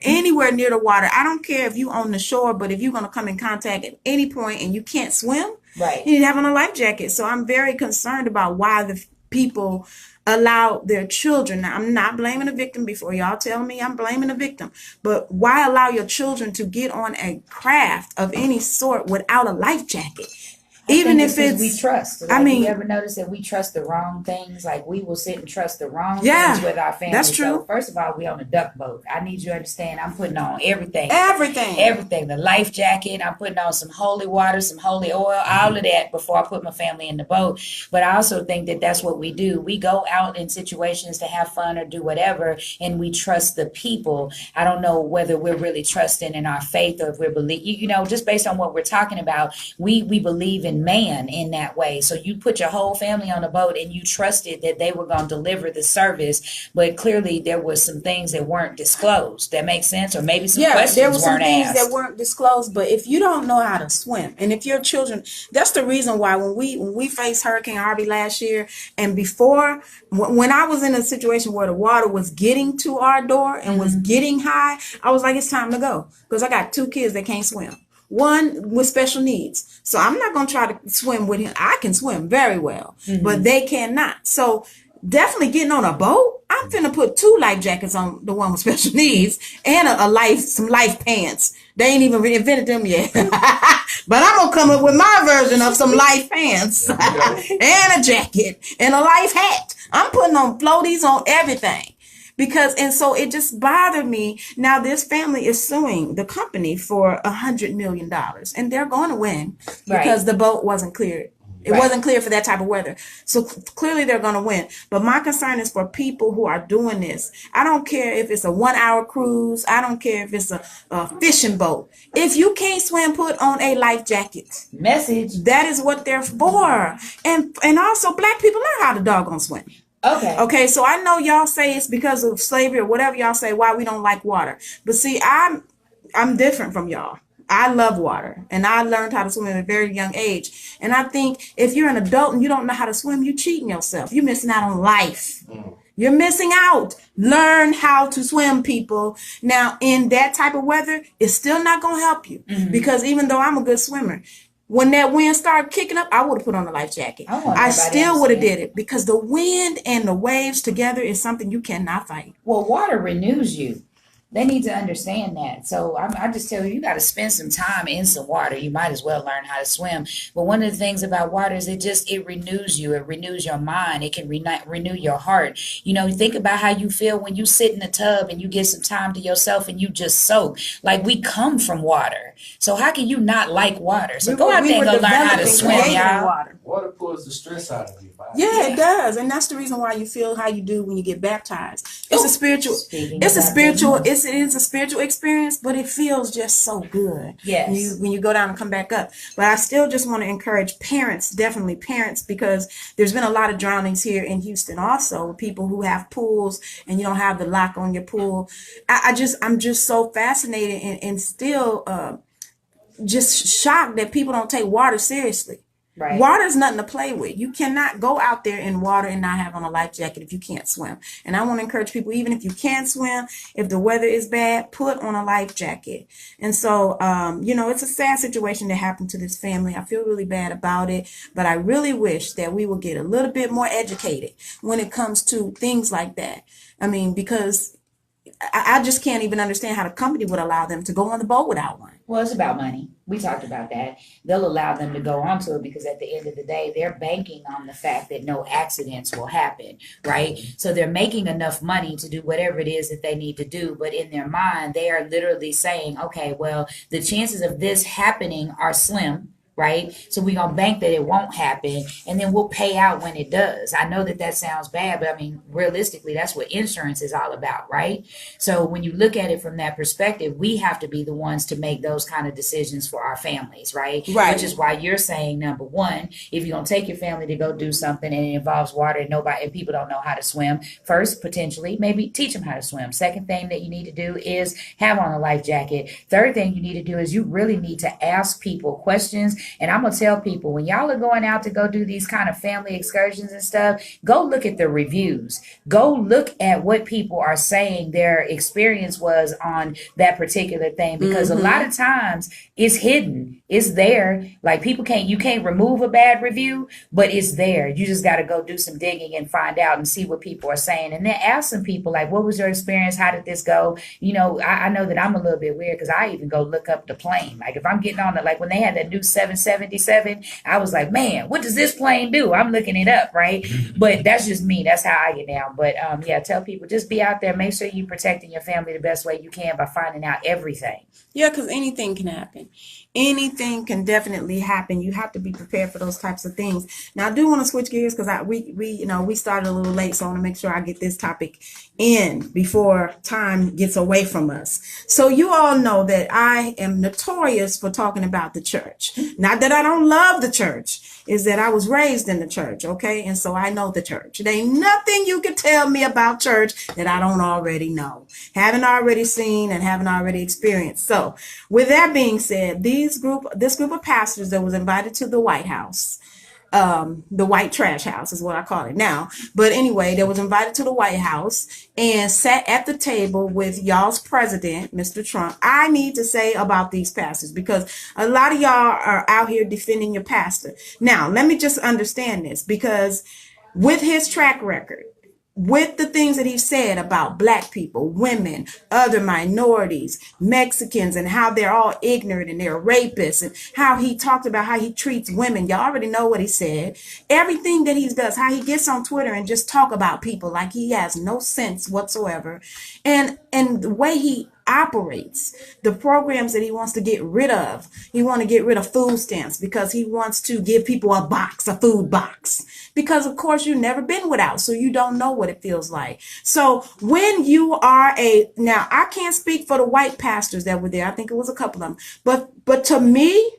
B: anywhere near the water. I don't care if you on the shore, but if you're going to come in contact at any point and you can't swim,
D: right,
B: you need to have on a life jacket. So I'm very concerned about why the people allow their children. Now, I'm not blaming the victim before y'all tell me I'm blaming the victim, but why allow your children to get on a craft of any sort without a life jacket? Even if it's,
D: we trust. Like, you ever notice that we trust the wrong things? Like we will sit and trust the wrong things with our family.
B: That's true.
D: So first of all, we on a duck boat. I need you to understand. I'm putting on everything. The life jacket. I'm putting on some holy water, some holy oil, all of that before I put my family in the boat. But I also think that that's what we do. We go out in situations to have fun or do whatever, and we trust the people. I don't know whether we're really trusting in our faith or if we're just based on what we're talking about, we believe in man in that way. So you put your whole family on a boat and you trusted that they were going to deliver the service, but clearly there was some things that weren't disclosed. That makes sense? Or maybe some questions
B: there were some
D: weren't
B: things
D: asked.
B: that weren't disclosed. But if you don't know how to swim, and if your children, that's the reason why when we faced Hurricane Harvey last year, and before, when I was in a situation where the water was getting to our door and was getting high, I was like, it's time to go, because I got 2 kids that can't swim. One with special needs. So I'm not going to try to swim with him. I can swim very well, but they cannot. So definitely getting on a boat, I'm finna put 2 life jackets on the one with special needs and some life pants. They ain't even invented them yet. But I'm going to come up with my version of some life pants and a jacket and a life hat. I'm putting on floaties on everything. because, and so it just bothered me. Now this family is suing the company for $100 million, and they're going to win because the boat wasn't cleared. It wasn't clear for that type of weather. So clearly they're going to win. But my concern is for people who are doing this. I don't care if it's a 1 hour cruise. I don't care if it's a fishing boat. If you can't swim, put on a life jacket.
D: Message.
B: That is what they're for. And also black people learn how to doggone swim. Okay, so I know y'all say it's because of slavery or whatever y'all say why we don't like water. But see, I'm different from y'all. I love water, and I learned how to swim at a very young age. And I think if you're an adult and you don't know how to swim, you're cheating yourself. You're missing out on life. You're missing out. Learn how to swim, people. Now, in that type of weather, it's still not going to help you because even though I'm a good swimmer, when that wind started kicking up, I would have put on a life jacket. I still would have did it because the wind and the waves together is something you cannot fight.
D: Well, water renews you. They need to understand that. So I just tell you, you got to spend some time in some water. You might as well learn how to swim. But one of the things about water is it renews you. It renews your mind. It can renew your heart. You know, think about how you feel when you sit in the tub and you get some time to yourself and you just soak. Like, we come from water. So how can you not like water? So go out there and go learn how to swim, y'all.
C: Water pulls the stress out of you.
B: Yeah, it does. And that's the reason why you feel how you do when you get baptized. It's a spiritual experience, but it feels just so good.
D: Yes.
B: When you go down and come back up. But I still just want to encourage parents, definitely parents, because there's been a lot of drownings here in Houston also, people who have pools and you don't have the lock on your pool. I'm just so fascinated and still just shocked that people don't take water seriously.
D: Right.
B: Water is nothing to play with. You cannot go out there in water and not have on a life jacket if you can't swim. And I want to encourage people, even if you can't swim, if the weather is bad, put on a life jacket. And so, it's a sad situation that happened to this family. I feel really bad about it, but I really wish that we would get a little bit more educated when it comes to things like that. I mean, because I just can't even understand how the company would allow them to go on the boat without one.
D: Well, it's about money. We talked about that. They'll allow them to go onto it because at the end of the day, they're banking on the fact that no accidents will happen, right? So they're making enough money to do whatever it is that they need to do. But in their mind, they are literally saying, okay, well, the chances of this happening are slim. Right? So we're going to bank that it won't happen, and then we'll pay out when it does. I know that sounds bad, but I mean, realistically, that's what insurance is all about, right? So when you look at it from that perspective, we have to be the ones to make those kind of decisions for our families, right? Which is why you're saying, number one, if you're going to take your family to go do something and it involves water and people don't know how to swim, first, potentially, maybe teach them how to swim. Second thing that you need to do is have on a life jacket. Third thing you need to do is you really need to ask people questions. And I'm going to tell people, when y'all are going out to go do these kind of family excursions and stuff, go look at the reviews. Go look at what people are saying their experience was on that particular thing, because a lot of times it's hidden. It's there. Like, you can't remove a bad review, but it's there. You just got to go do some digging and find out and see what people are saying. And then ask some people, like, what was your experience? How did this go? You know, I know that I'm a little bit weird because I even go look up the plane. Like, if I'm getting on it, like when they had that new 777, I was like, man, what does this plane do? I'm looking it up, right? But that's just me. That's how I get down. But tell people, just be out there. Make sure you protecting your family the best way you can by finding out everything.
B: Yeah, because anything can happen. Anything can definitely happen. You have to be prepared for those types of things. Now, I do want to switch gears because we started a little late, so I want to make sure I get this topic in before time gets away from us. So you all know that I am notorious for talking about the church. Not that I don't love the church, is that I was raised in the church, okay? And so I know the church. There ain't nothing you can tell me about church that I don't already know, haven't already seen, and haven't already experienced. So with that being said, this group of pastors that was invited to the White House, the white trash house is what I call it now. But anyway, they was invited to the White House and sat at the table with y'all's president, Mr. Trump. I need to say about these pastors, because a lot of y'all are out here defending your pastor. Now, let me just understand this, because with his track record, with the things that he said about black people, women, other minorities, Mexicans, and how they're all ignorant and they're rapists, and how he talked about how he treats women. Y'all already know what he said. Everything that he does, how he gets on Twitter and just talk about people like he has no sense whatsoever. And the way he operates, the programs that he wants to get rid of. He want to get rid of food stamps because he wants to give people a food box. Because of course you've never been without, so you don't know what it feels like. So when you are now I can't speak for the white pastors that were there. I think it was a couple of them. But to me,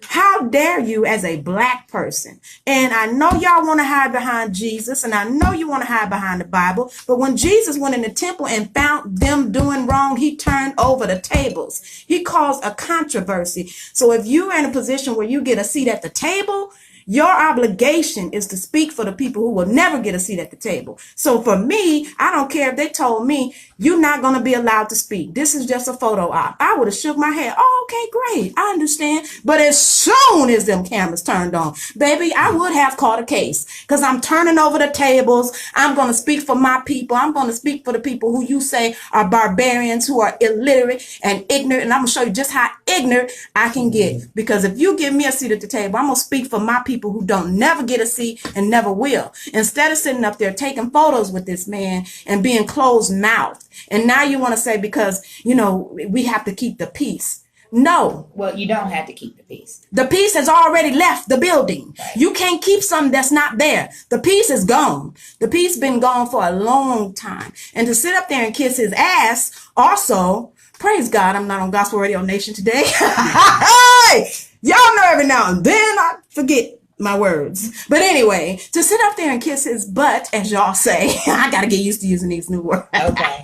B: how dare you as a black person? And I know y'all want to hide behind Jesus, and I know you want to hide behind the Bible, but when Jesus went in the temple and found them doing wrong, he turned over the tables. He caused a controversy. So if you're in a position where you get a seat at the table, your obligation is to speak for the people who will never get a seat at the table. So for me, I don't care if they told me you're not going to be allowed to speak. This is just a photo op. I would have shook my head. Oh, okay, great. I understand. But as soon as them cameras turned on, baby, I would have caught a case because I'm turning over the tables. I'm going to speak for my people. I'm going to speak for the people who you say are barbarians, who are illiterate and ignorant. And I'm going to show you just how ignorant I can get. Because if you give me a seat at the table, I'm going to speak for my people who don't never get a seat and never will. Instead of sitting up there taking photos with this man and being closed mouthed. And now you want to say because, we have to keep the peace. No.
D: Well, you don't have to keep the peace.
B: The peace has already left the building. Right. You can't keep something that's not there. The peace is gone. The peace been gone for a long time. And to sit up there and kiss his ass also, praise God, I'm not on Gospel Radio Nation today. Hey, y'all know every now and then I forget my words. But anyway, to sit up there and kiss his butt, as y'all say, I got to get used to using these new words.
D: Okay.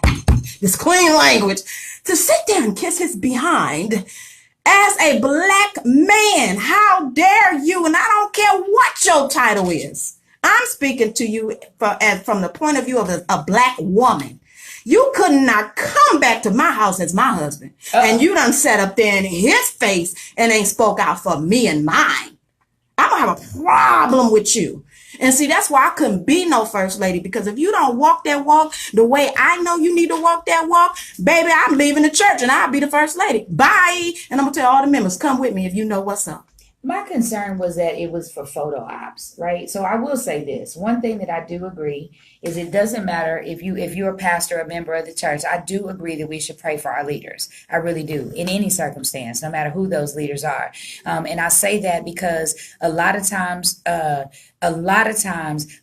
B: This clean language. To sit there and kiss his behind as a black man. How dare you? And I don't care what your title is. I'm speaking to you from the point of view of a black woman. You could not come back to my house as my husband. And you done sat up there in his face and ain't spoke out for me and mine. I'm going to have a problem with you. And see, that's why I couldn't be no first lady, because if you don't walk that walk the way I know you need to walk that walk, baby, I'm leaving the church and I'll be the first lady. Bye. And I'm going to tell all the members, come with me if you know what's up.
D: My concern was that it was for photo ops, right? So I will say this. One thing that I do agree is it doesn't matter if you're a pastor, a member of the church. I do agree that we should pray for our leaders. I really do, in any circumstance, no matter who those leaders are. And I say that because a lot of times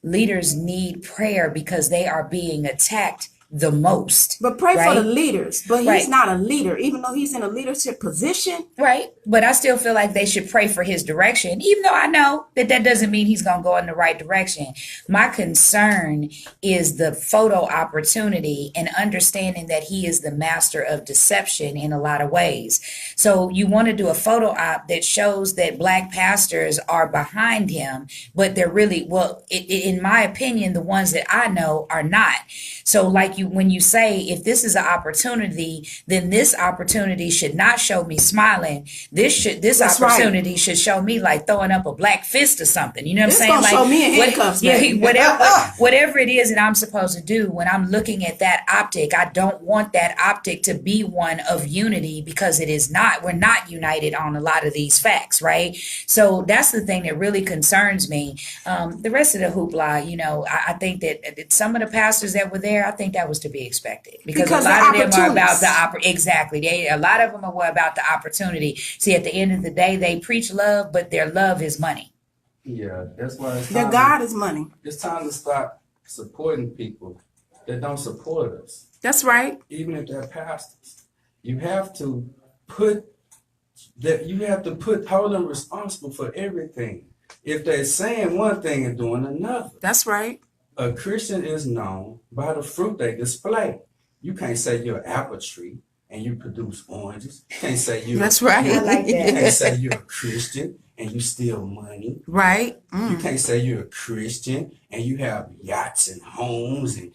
D: leaders need prayer because they are being attacked the most.
B: But pray
D: right?
B: for the leaders. But he's
D: Right.
B: not a leader, even though he's in a leadership position.
D: Right. But I still feel like they should pray for his direction, even though I know that doesn't mean he's going to go in the right direction. My concern is the photo opportunity and understanding that he is the master of deception in a lot of ways. So you want to do a photo op that shows that black pastors are behind him, but they're really, in my opinion, the ones that I know are not. So like when you say, if this is an opportunity, then this opportunity should not show me smiling. This
B: That's
D: opportunity should show me like throwing up a black fist or something. You know what I'm saying?
B: Gonna
D: Like
B: show me in handcuffs, baby.
D: whatever it is that I'm supposed to do when I'm looking at that optic, I don't want that optic to be one of unity, because it is not. We're not united on a lot of these facts, right? So that's the thing that really concerns me. The rest of the hoopla, I think that some of the pastors that were there, I think that was to be expected, because a lot of them are about a lot of them are about the opportunity. See, at the end of the day, they preach love, but their love is money.
C: Yeah, that's why
B: Their God is money.
C: It's time to stop supporting people that don't support us.
B: That's right.
C: Even if they're pastors, you have to hold them responsible for everything. If they're saying one thing and doing another.
B: That's right.
C: A Christian is known by the fruit they display. You can't say you're an apple tree and you produce oranges. You can't say you're
B: That's right.
D: I like that.
C: You can't say you're a Christian and you steal money.
B: Right.
C: You can't say you're a Christian and you have yachts and homes and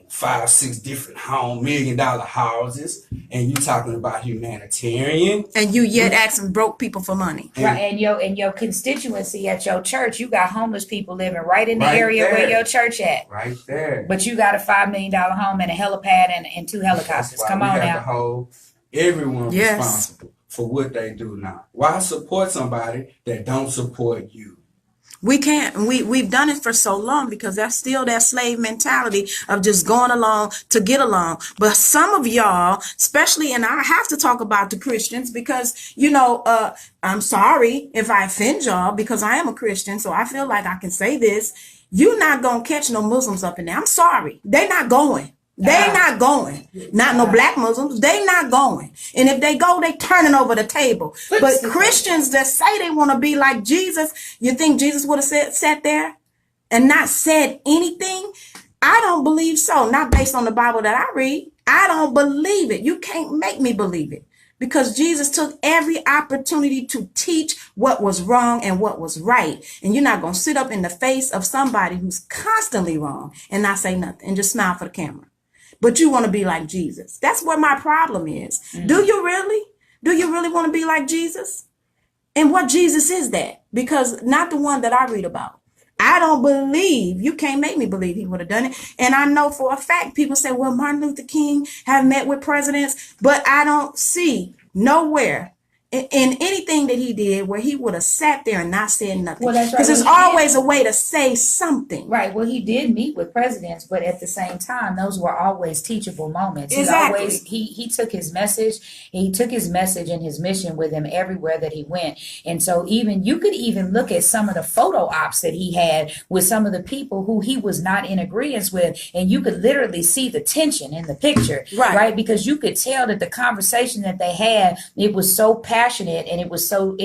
C: 5-6 different $1 million houses. and you talking about humanitarian.
B: And you yet asking broke people for money.
D: Right, and your constituency at your church, you got homeless people living right in the
C: Right
D: area
C: there.
D: where your church at.
C: Right there.
D: But you got a $5 million home and a helipad and 2 helicopters.
C: That's why
D: Come
C: we
D: on
C: have
D: now.
C: to hold everyone
B: Yes.
C: responsible for what they do now. Why support somebody that don't support you?
B: We can't. We've done it for so long because that's still that slave mentality of just going along to get along. But some of y'all, especially, and I have to talk about the Christians because, I'm sorry if I offend y'all because I am a Christian. So I feel like I can say this. You're not going to catch no Muslims up in there. I'm sorry. They're not going. They not going. Not no black Muslims. They not going. And if they go, they turning over the table. But Christians that say they want to be like Jesus, you think Jesus would have sat there and not said anything? I don't believe so. Not based on the Bible that I read. I don't believe it. You can't make me believe it. Because Jesus took every opportunity to teach what was wrong and what was right. And you're not going to sit up in the face of somebody who's constantly wrong and not say nothing and just smile for the camera. But you want to be like Jesus. That's what my problem is. Do you really? Do you really want to be like Jesus? And what Jesus is that? Because not the one that I read about. I don't believe, you can't make me believe he would have done it. And I know for a fact, people say, well, Martin Luther King have met with presidents, but I don't see nowhere in anything that he did where he would have sat there and not said nothing.
D: Well, that's right.
B: Because there's always a way to say something.
D: Right. Well, he did meet with presidents, but at the same time, those were always teachable moments.
B: Exactly.
D: He took his message, and his mission with him everywhere that he went. And so you could even look at some of the photo ops that he had with some of the people who he was not in agreement with, and you could literally see the tension in the picture, right? Because you could tell that the conversation that they had, it was so passionate and it was so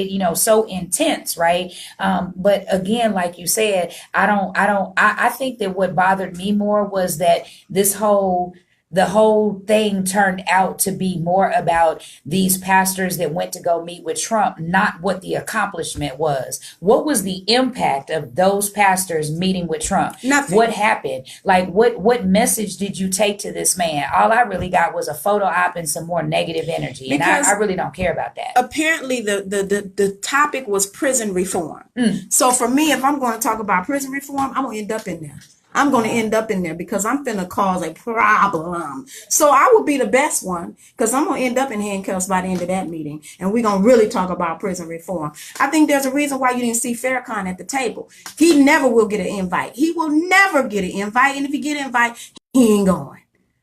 D: intense, right? But again, like you said, I think that what bothered me more was that the whole thing turned out to be more about these pastors that went to go meet with Trump, not what the accomplishment was. What was the impact of those pastors meeting with Trump?
B: Nothing.
D: What happened? Like, what message did you take to this man? All I really got was a photo op and some more negative energy. And I really don't care about that.
B: Apparently, the topic was prison reform. So for me, if I'm going to talk about prison reform, I'm going to end up in there. I'm going to end up in there because I'm finna cause a problem. So I will be the best one because I'm going to end up in handcuffs by the end of that meeting. And we're going to really talk about prison reform. I think there's a reason why you didn't see Farrakhan at the table. He never will get an invite. He will never get an invite. And if he get an invite, he ain't going.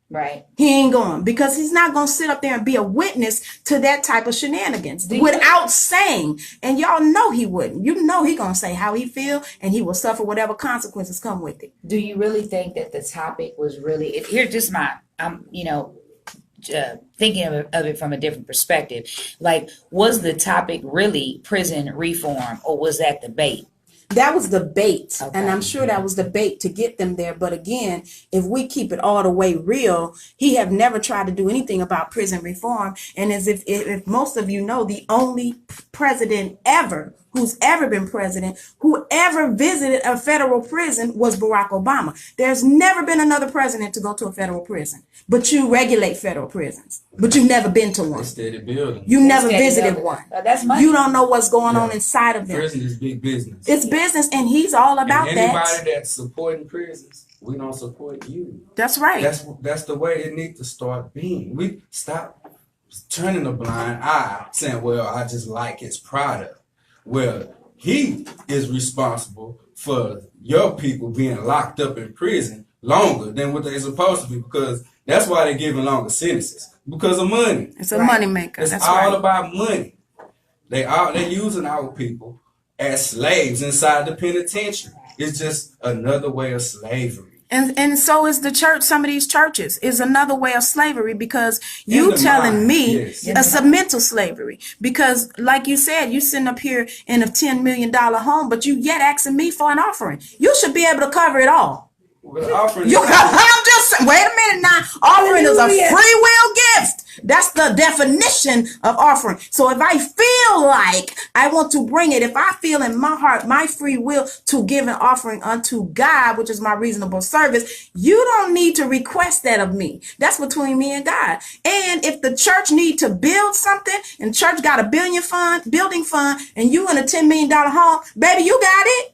D: Right.
B: He ain't going because he's not going to sit up there and be a witness to that type of shenanigans without saying. And y'all know he wouldn't. You know he going to say how he feel and he will suffer whatever consequences come with it.
D: Do you really think that the topic was really, here's just thinking of it from a different perspective. Like, was the topic really prison reform or was that debate?
B: That was the bait.
D: Okay.
B: And I'm sure that was the bait to get them there. But again, if we keep it all the way real, he have never tried to do anything about prison reform. And as if most of you know, the only president ever who's ever been president, who ever visited a federal prison was Barack Obama. There's never been another president to go to a federal prison. But you regulate federal prisons. But you've never been to one.
C: Steady building.
B: You never visited one.
D: That's money.
B: You don't know what's going on inside of them.
C: Prison is big business.
B: It's business, and he's all about
C: and
B: that.
C: anybody that's supporting prisons, we don't support you.
B: That's right.
C: That's the way it needs to start being. We stop turning a blind eye, saying, well, I just like his product. Well, he is responsible for your people being locked up in prison longer than what they're supposed to be, because that's why they're giving longer sentences, because of money.
B: It's a money maker.
C: It's
B: That's
C: all
B: right.
C: about money. They're using our people as slaves inside the penitentiary. It's just another way of slavery.
B: And so is the church. Some of these churches is another way of slavery, because you telling
C: mind,
B: me
C: yes.
B: it's a mental slavery. Because like you said, you sitting up here in a $10 million home, but you yet asking me for an offering. You should be able to cover it all.
C: Well, offering
B: I'm just saying, wait a minute now. Offering is a free will gift That's the definition of offering. So if I feel like I want to bring it, if I feel in my heart, my free will to give an offering unto God, which is my reasonable service, you don't need to request that of me. That's between me and God. And if the church need to build something and church got a building fund, and you in a $10 million home, baby, you got it.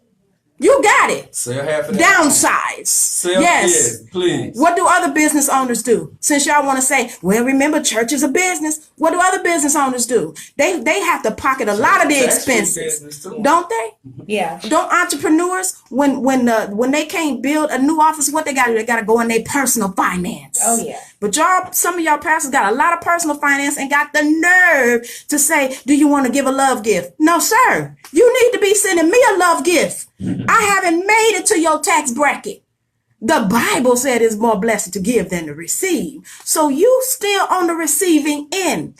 B: You got it.
C: Sell half of that.
B: Downsize.
C: Sell
B: Yes.
C: please.
B: What do other business owners do? Since y'all want to say, well, remember, church is a business. What do other business owners do? They have to pocket a lot of the expenses, don't they?
D: Yeah.
B: Don't entrepreneurs, when they can't build a new office, what they got to do? They got to go in their personal finance.
D: Oh, yeah.
B: But y'all, some of y'all pastors got a lot of personal finance and got the nerve to say, do you want to give a love gift? No, sir. You need to be sending me a love gift. I haven't made it to your tax bracket. The Bible said it's more blessed to give than to receive. So you still on the receiving end.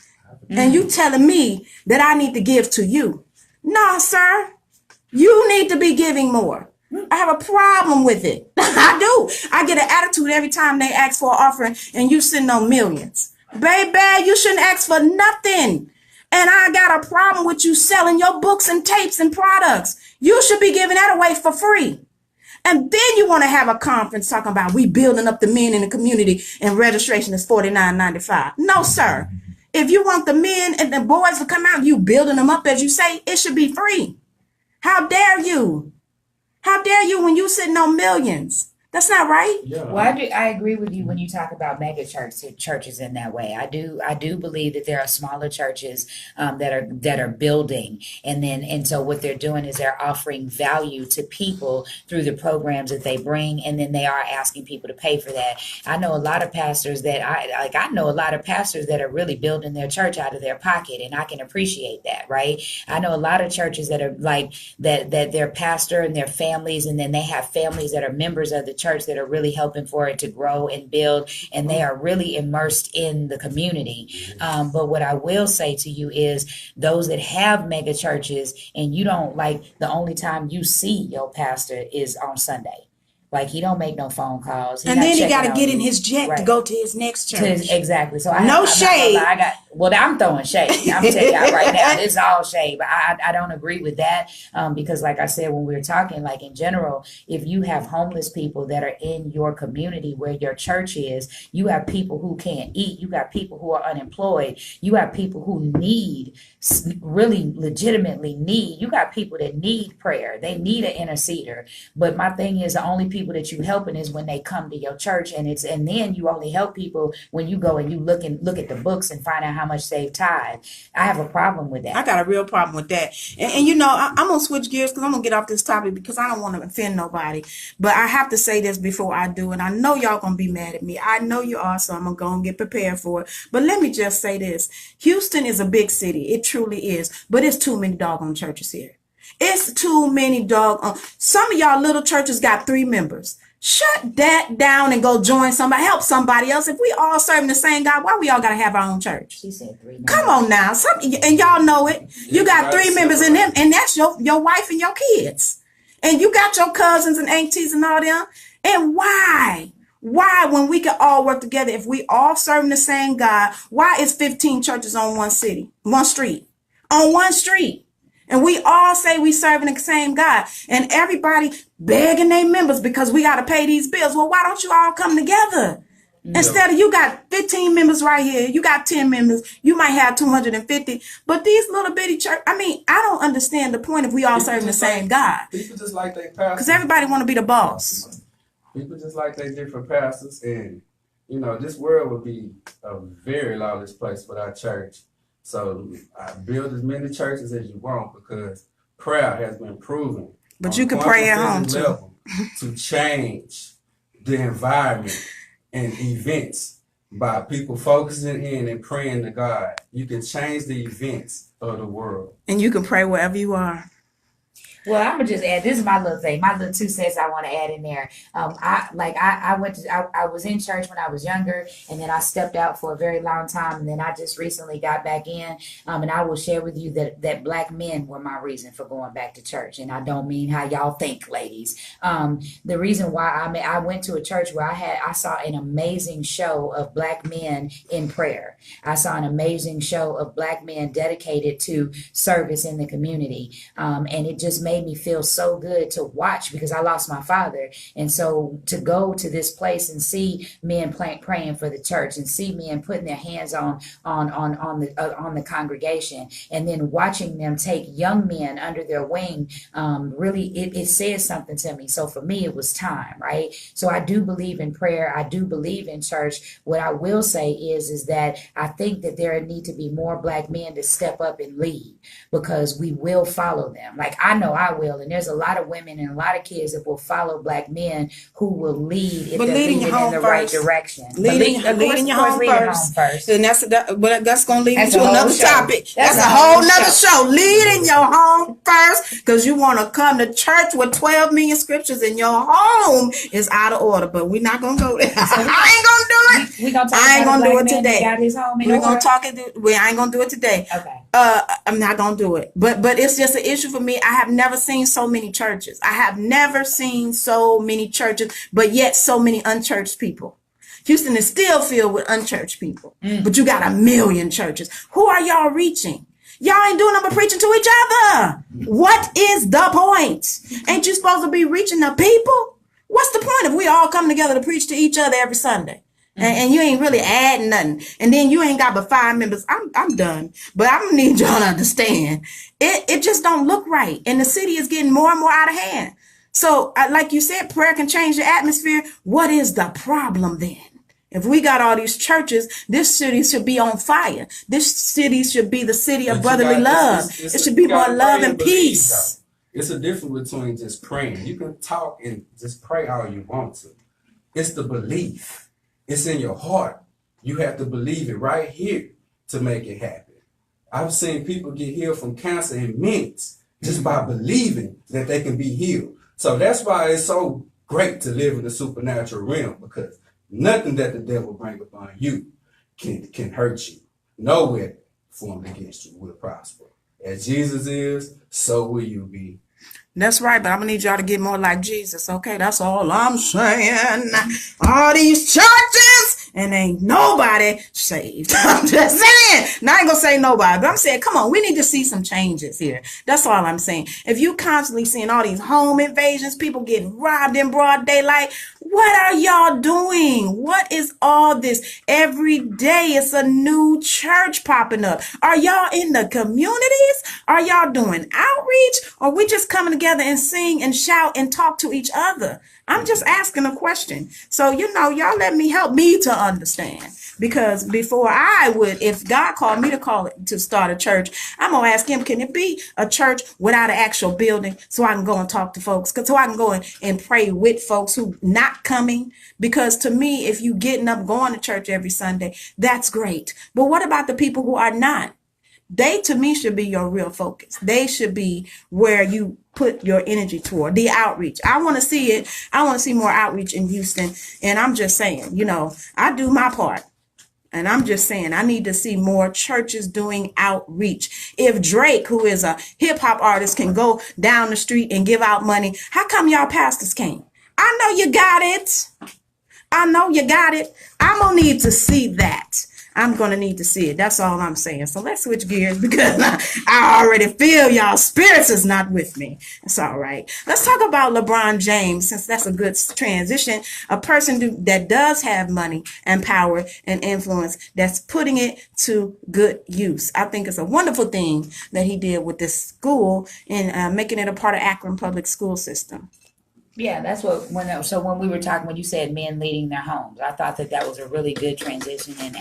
B: And you telling me that I need to give to you. No, sir. You need to be giving more. I have a problem with it. I do. I get an attitude every time they ask for an offering and you sitting on millions. Baby, you shouldn't ask for nothing. And I got a problem with you selling your books and tapes and products. You should be giving that away for free. And then you want to have a conference talking about we building up the men in the community and registration is $49.95. No, sir. If you want the men and the boys to come out, you building them up, as you say, it should be free. How dare you? How dare you when you sitting on millions? That's not right.
C: Yeah.
D: Well, I agree with you when you talk about mega churches in that way. I do believe that there are smaller churches that are building, and so what they're doing is they're offering value to people through the programs that they bring, and then they are asking people to pay for that. I know a lot of pastors that are really building their church out of their pocket, and I can appreciate that, right? I know a lot of churches that are like that their pastor and their families, and then they have families that are members of the church that are really helping for it to grow and build, and they are really immersed in the community. But what I will say to you is those that have mega churches and you don't, like, the only time you see your pastor is on Sunday. Like, he don't make no phone calls.
B: And then he got to get in his jet to go to his next church.
D: Exactly. So
B: shade.
D: I'm throwing shade. I'm telling y'all right now, it's all shade. But I don't agree with that because, like I said, when we were talking, like in general, if you have homeless people that are in your community where your church is, you have people who can't eat. You got people who are unemployed. You have people who really legitimately need. You got people that need prayer. They need an interceder. But my thing is, the only people that you helping is when they come to your church, and then you only help people when you go and you look at the books and find out how much they've tithe. I have a problem with that.
B: I got a real problem with that. And you know, I'm going to switch gears because I'm going to get off this topic because I don't want to offend nobody. But I have to say this before I do. And I know y'all going to be mad at me. I know you are, so I'm going to go and get prepared for it. But let me just say this. Houston is a big city. It truly is. But it's too many doggone churches here. It's too many doggone. Some of y'all little churches got 3 members. Shut that down and go join somebody, help somebody else. If we all serving the same God, why we all got to have our own church?
D: She said 3 members.
B: Come on now. And y'all know it. You got 3 members in them, and that's your wife and your kids. And you got your cousins and aunties and all them. And why? Why, when we can all work together, if we all serving the same God, why is 15 churches on one street? On one street. And we all say we serving the same God. And everybody begging their members because we got to pay these bills. Well, why don't you all come together? Yeah. Instead of you got 15 members right here, you got 10 members, you might have 250. But these little bitty church, I don't understand the point if we all serving the same God.
C: People just like they pastors.
B: Because everybody want to be the boss.
C: People just like they different pastors. And, you know, this world would be a very lawless place without church. So I build as many churches as you want because prayer has been proven.
B: But you can pray at home too.
C: To change the environment and events by people focusing in and praying to God. You can change the events of the world.
B: And you can pray wherever you are.
D: Well, I'm gonna just add. This is my little thing, my little 2 cents I want to add in there. I was in church when I was younger, and then I stepped out for a very long time, and then I just recently got back in. And I will share with you that black men were my reason for going back to church, and I don't mean how y'all think, ladies. The reason why I went to a church where I saw an amazing show of black men in prayer. I saw an amazing show of black men dedicated to service in the community, and it just made me feel so good to watch because I lost my father. And so to go to this place and see men praying for the church and see men putting their hands on the congregation, and then watching them take young men under their wing, really it says something to me. So for me, it was time, right? So I do believe in prayer. I do believe in church. What I will say is that I think that there need to be more black men to step up and lead, because we will follow them. Like I know I will, and there's a lot of women and a lot of kids that will follow black men who will lead if
B: But
D: they're
B: leading
D: leading
B: your home
D: in the right
B: first.
D: direction.
B: Leading your home first. And that's going to lead
D: That's
B: you
D: a
B: to
D: whole
B: another
D: show.
B: topic.
D: That's
B: That's
D: a
B: a
D: whole
B: whole nother show. Leading your home first, because you want to come to church with 12 million scriptures and your home is out of order. But we're not going to go there. I ain't going to do it.
D: We gonna talk
B: I ain't
D: about
B: gonna do
D: a
B: it
D: black man that
B: today.
D: got his home in
B: We're
D: order.
B: gonna talk it. I ain't gonna do it today.
D: Okay.
B: I'm not gonna do it. But it's just an issue for me. I have never seen so many churches. I have never seen so many churches, but yet so many unchurched people. Houston is still filled with unchurched people, but you got a million churches. Who are y'all reaching? Y'all ain't doing nothing but preaching to each other. What is the point? Ain't you supposed to be reaching the people? What's the point if we all come together to preach to each other every Sunday? And you ain't really adding nothing. And then you ain't got but 5 members. I'm done. But I'm gonna need y'all to understand. It just don't look right. And the city is getting more and more out of hand. So like you said, prayer can change the atmosphere. What is the problem then? If we got all these churches, this city should be on fire. This city should be the city of brotherly love. It should be more love and peace.
C: It's a difference between just praying. You can talk and just pray all you want to. It's the belief. It's in your heart. You have to believe it right here to make it happen. I've seen people get healed from cancer in minutes just by believing that they can be healed. So that's why it's so great to live in the supernatural realm, because nothing that the devil brings upon you can hurt you. No weapon formed against you will prosper. As Jesus is, so will you be.
B: That's right, but I'm gonna need y'all to get more like Jesus. Okay, that's all I'm saying. All these churches and ain't nobody saved. I'm just saying. Now I ain't gonna say nobody, but I'm saying, come on, we need to see some changes here. That's all I'm saying. If you constantly seeing all these home invasions, people getting robbed in broad daylight, what are y'all doing? What is all this? Every day it's a new church popping up. Are y'all in the communities? Are y'all doing outreach? Or we just coming together and sing and shout and talk to each other? I'm just asking a question. So, y'all let me help me to understand. Because before I would, if God called me to start a church, I'm going to ask him, can it be a church without an actual building so I can go and talk to folks? So I can go and pray with folks who not coming? Because to me, if you getting up, going to church every Sunday, that's great. But what about the people who are not? They, to me, should be your real focus. They should be where you put your energy toward the outreach. I want to see it. I want to see more outreach in Houston. And I'm just saying, I do my part. And I'm just saying, I need to see more churches doing outreach. If Drake, who is a hip hop artist, can go down the street and give out money, how come y'all pastors can't? I know you got it. I know you got it. I'm going to need to see that. I'm going to need to see it. That's all I'm saying. So let's switch gears, because I already feel y'all spirits is not with me. It's all right. Let's talk about LeBron James, since that's a good transition. A person that does have money and power and influence, that's putting it to good use. I think it's a wonderful thing that he did with this school and making it a part of Akron public school system.
D: Yeah, that's when we were talking, when you said men leading their homes, I thought that was a really good transition and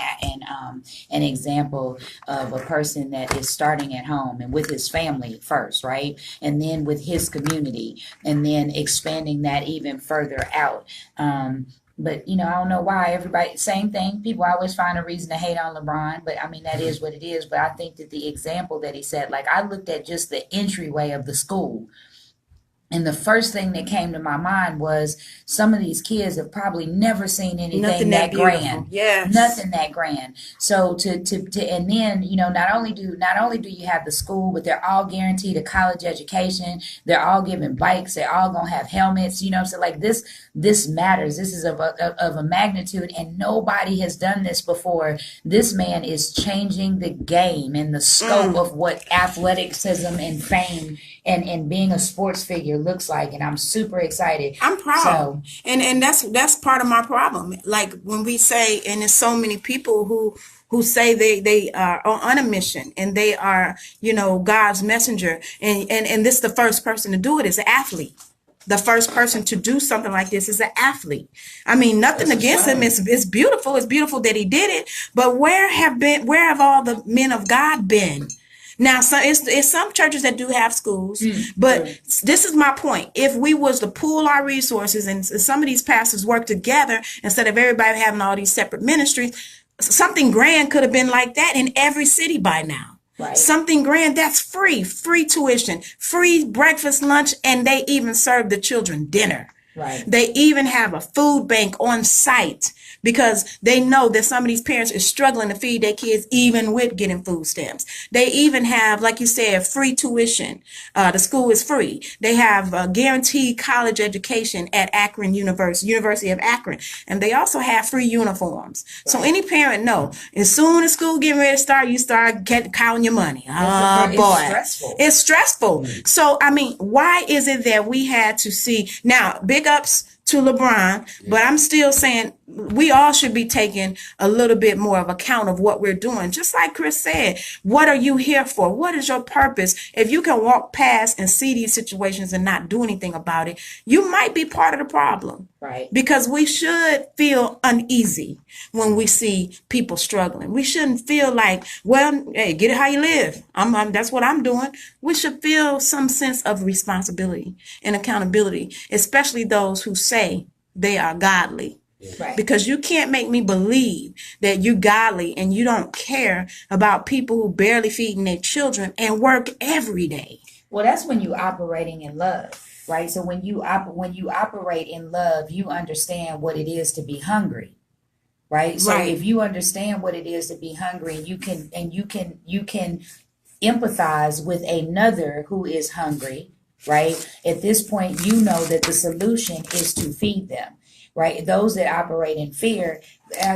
D: an example of a person that is starting at home and with his family first, right? And then with his community, and then expanding that even further out. But, I don't know why everybody, same thing. People always find a reason to hate on LeBron, but I mean, that is what it is. But I think that the example that he set, like I looked at just the entryway of the school, And the first thing that came to my mind was some of these kids have probably never seen anything
B: Nothing that
D: that
B: beautiful.
D: grand.
B: Yes.
D: Nothing that grand. So and then, not only do you have the school, but they're all guaranteed a college education. They're all given bikes. They're all gonna have helmets. So like this matters. This is of a magnitude, and nobody has done this before. This man is changing the game and the scope of what athleticism and fame and being a sports figure looks like, and I'm super excited.
B: I'm proud.
D: So,
B: and that's part of my problem. Like when we say, and there's so many people who say they are on a mission and they are, God's messenger, and this the first person to do it is an athlete. The first person to do something like this is an athlete. I mean, nothing against him. It's beautiful. It's beautiful that he did it. But where have all the men of God been? Now, it's some churches that do have schools, but this is my point. If we was to pool our resources and some of these pastors work together instead of everybody having all these separate ministries, something grand could have been like that in every city by now.
D: Right.
B: Something grand that's free tuition, free breakfast, lunch, and they even serve the children dinner.
D: Right.
B: They even have a food bank on site because they know that some of these parents are struggling to feed their kids even with getting food stamps. They even have, like you said, free tuition. The school is free. They have a guaranteed college education at Akron University of Akron. And they also have free uniforms. Right. So any parent know, as soon as school getting ready to start, you start counting your money. Oh, boy.
D: It's stressful.
B: It's stressful. So, I mean, why is it that we had to see, now, big ups to LeBron, but I'm still saying we all should be taking a little bit more of account of what we're doing. Just like Chris said, what are you here for? What is your purpose? If you can walk past and see these situations and not do anything about it, you might be part of the problem.
D: Right.
B: Because we should feel uneasy when we see people struggling. We shouldn't feel like, well, hey, get it how you live. That's what I'm doing. We should feel some sense of responsibility and accountability, especially those who say they are godly.
D: Right.
B: Because you can't make me believe that you're godly and you don't care about people who barely feeding their children and work every day.
D: Well, that's when you operating in love, right? So when you operate in love, you understand what it is to be hungry, right? So if you understand what it is to be hungry, you can empathize with another who is hungry, right? At this point, you know that the solution is to feed them. Right, those that operate in fear,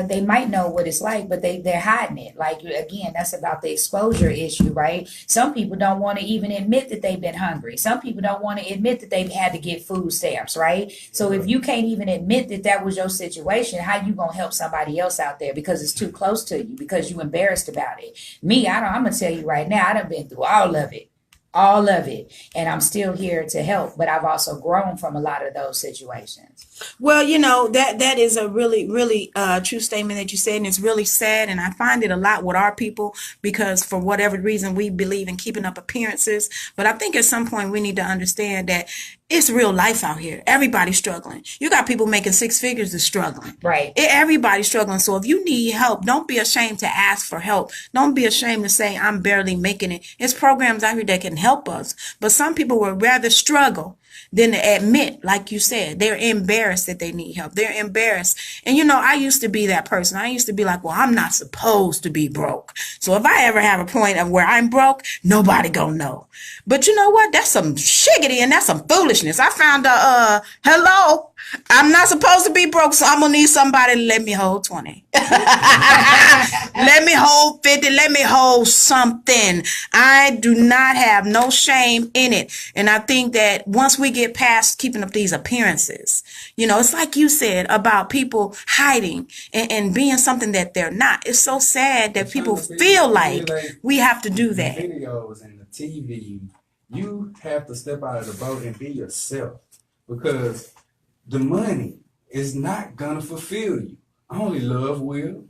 D: they might know what it's like, but they're hiding it. Like, again, that's about the exposure issue, right? Some people don't want to even admit that they've been hungry. Some people don't want to admit that they've had to get food stamps, right? So if you can't even admit that that was your situation, how you gonna help somebody else out there because it's too close to you, because you embarrassed about it? Me, I'm gonna tell you right now, I done been through all of it, and I'm still here to help, but I've also grown from a lot of those situations.
B: Well, that is a really, really true statement that you said, and it's really sad. And I find it a lot with our people because for whatever reason we believe in keeping up appearances. But I think at some point we need to understand that it's real life out here. Everybody's struggling. You got people making six figures that's struggling.
D: Right.
B: Everybody's struggling. So if you need help, don't be ashamed to ask for help. Don't be ashamed to say, I'm barely making it. It's programs out here that can help us. But some people would rather struggle than to admit, like you said, they're embarrassed that they need help. They're embarrassed. And I used to be that person. I used to be like, well, I'm not supposed to be broke. So if I ever have a point of where I'm broke, nobody gonna know. But you know what? That's some shiggity and that's some foolishness. I found hello, I'm not supposed to be broke, so I'm gonna need somebody to let me hold 20. Let me hold 50. Let me hold something. I do not have no shame in it. And I think that once we get past keeping up these appearances, it's like you said about people hiding and being something that they're not. It's so sad that people feel like we have to do that.
C: Videos and the TV, you have to step out of the boat and be yourself, because the money is not gonna fulfill you. Only love will.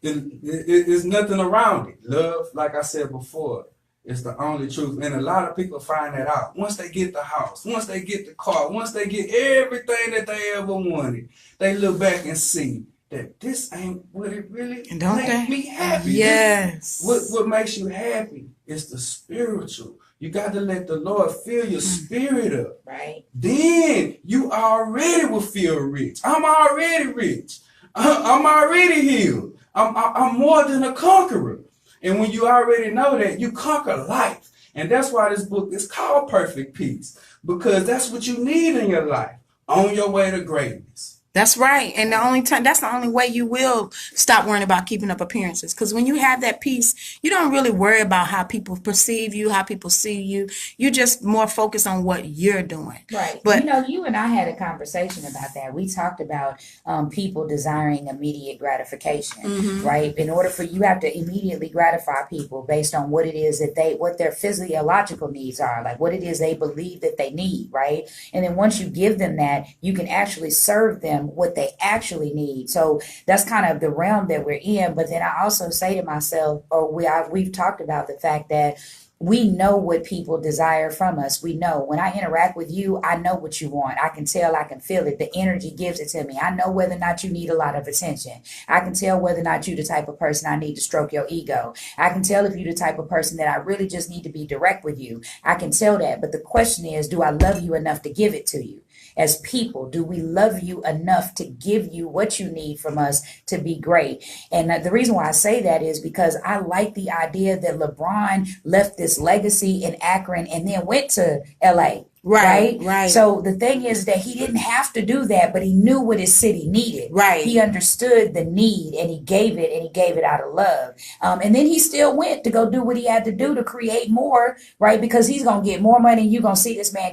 C: There's nothing around it. Love, like I said before, is the only truth. And a lot of people find that out. Once they get the house, once they get the car, once they get everything that they ever wanted, they look back and see that this ain't what it really makes me happy.
B: Yes.
C: What makes you happy is the spiritual. You got to let the Lord fill your spirit up.
D: Right.
C: Then you already will feel rich. I'm already rich. I'm already healed. I'm more than a conqueror. And when you already know that, you conquer life. And that's why this book is called Perfect Peace, because that's what you need in your life on your way to greatness.
B: That's right. And that's the only way you will stop worrying about keeping up appearances. Because when you have that peace, you don't really worry about how people perceive you, how people see you. You just more focus on what you're doing.
D: Right.
B: But
D: You and I had a conversation about that. We talked about people desiring immediate gratification, right? In order for you have to immediately gratify people based on what it is that what their physiological needs are, like what it is they believe that they need, right? And then once you give them that, you can actually serve them what they actually need. So that's kind of the realm that we're in. But then I also say to myself, we've talked about the fact that we know what people desire from us. We know when I interact with you, I know what you want. I can tell, I can feel it. The energy gives it to me. I know whether or not you need a lot of attention. I can tell whether or not you're the type of person I need to stroke your ego. I can tell if you're the type of person that I really just need to be direct with you. I can tell that. But the question is, do I love you enough to give it to you? As people, do we love you enough to give you what you need from us to be great? And the reason why I say that is because I like the idea that LeBron left this legacy in Akron and then went to LA. Right. So the thing is that he didn't have to do that, but he knew what his city needed.
B: Right.
D: He understood the need and he gave it out of love. And then he still went to go do what he had to do to create more, right? Because he's going to get more money. You're going to see this man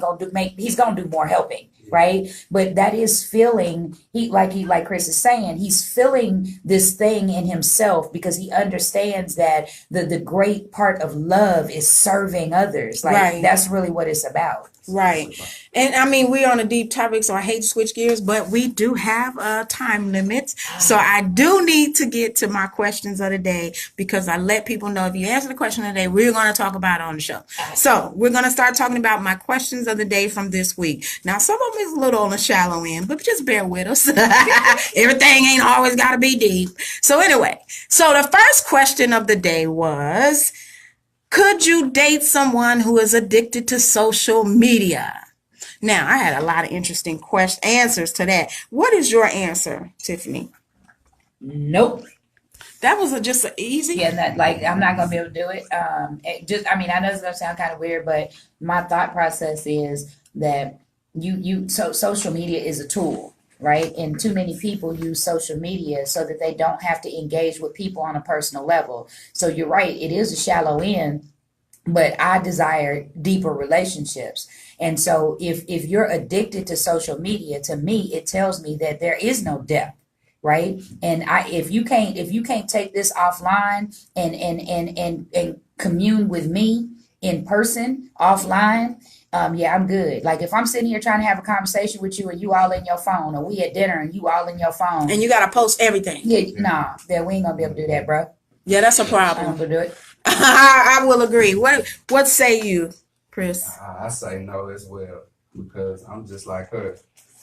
D: he's going to do more helping. Right. But that is filling, like Chris is saying, he's filling this thing in himself because he understands that the great part of love is serving others. Like that's really what it's about.
B: Right. And I mean, we're on a deep topic, so I hate to switch gears, but we do have a time limit. So I do need to get to my questions of the day because I let people know if you answer the question of the day, we're going to talk about it on the show. So we're going to start talking about my questions of the day from this week. Now, some of them is a little on the shallow end, but just bear with us. Everything ain't always got to be deep. So anyway, so the first question of the day was, could you date someone who is addicted to social media? Now, I had a lot of interesting answers to that. What is your answer, Tiffany?
D: Nope.
B: That was just an easy.
D: Yeah, I'm not gonna be able to do it. I know it's gonna sound kind of weird, but my thought process is that so social media is a tool, right? And too many people use social media so that they don't have to engage with people on a personal level. So you're right, it is a shallow end, but I desire deeper relationships. And so if you're addicted to social media, to me, it tells me that there is no depth. Right. And if you can't take this offline and commune with me in person offline, I'm good. Like if I'm sitting here trying to have a conversation with you and you all in your phone, or we at dinner and you all in your phone.
B: And you got to post everything.
D: Yeah, then we ain't gonna be able to do that, bro.
B: Yeah, that's a problem.
D: I'm gonna do it.
B: I will agree. What say you, Chris?
C: I say no as well, because I'm just like her.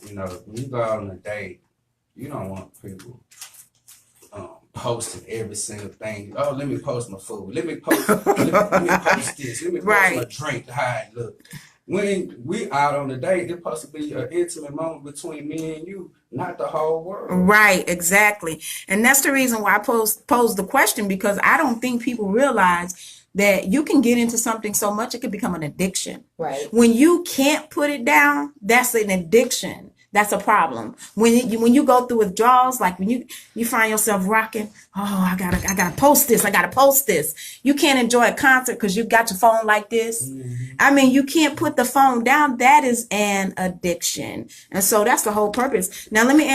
C: You know, when you go out on a date, you don't want people posting every single thing. Oh, let me post my food. Let me post this. Let me post my drink, how it look. When we out on a date, it's supposed to be an intimate moment between me and you, not the whole world.
B: Right, exactly. And that's the reason why I pose the question, because I don't think people realize that you can get into something so much it could become an addiction.
D: Right.
B: When you can't put it down, that's an addiction. That's a problem. When you go through withdrawals, like when you find yourself rocking, oh, I gotta post this. I gotta post this. You can't enjoy a concert because you got your phone like this. Mm-hmm. I mean, you can't put the phone down. That is an addiction. And so that's the whole purpose. Now, let me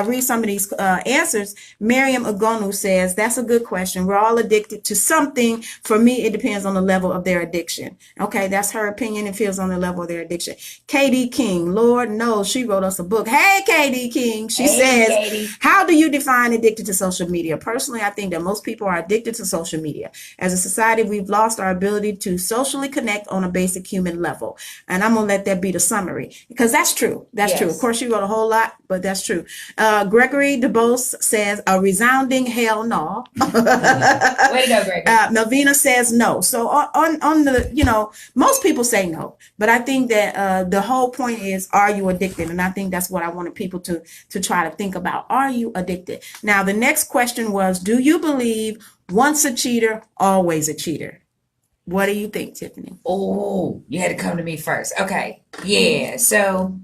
B: read some of these answers. Miriam Agonu says, that's a good question. We're all addicted to something. For me, it depends on the level of their addiction. Okay, that's her opinion. It feels on the level of their addiction. Katie King, Lord knows she wrote a us a book. Hey, Katie King. She
D: Hey,
B: says,
D: Katie.
B: how do you define addicted to social media? Personally, I think that most people are addicted to social media. As a society, we've lost our ability to socially connect on a basic human level. And I'm going to let that be the summary because that's true. That's true. Of
D: Yes.
B: course, you wrote a whole lot, but that's true. Gregory DeBose says a resounding hell no.
D: Way to go, Gregory.
B: Melvina says no. So on the, most people say no, but I think that the whole point is, are you addicted? And I think that's what I wanted people to try to think about. Are you addicted? Now, the next question was, do you believe once a cheater, always a cheater? What do you think, Tiffany?
D: Oh, you had to come to me first. Okay. Yeah. So,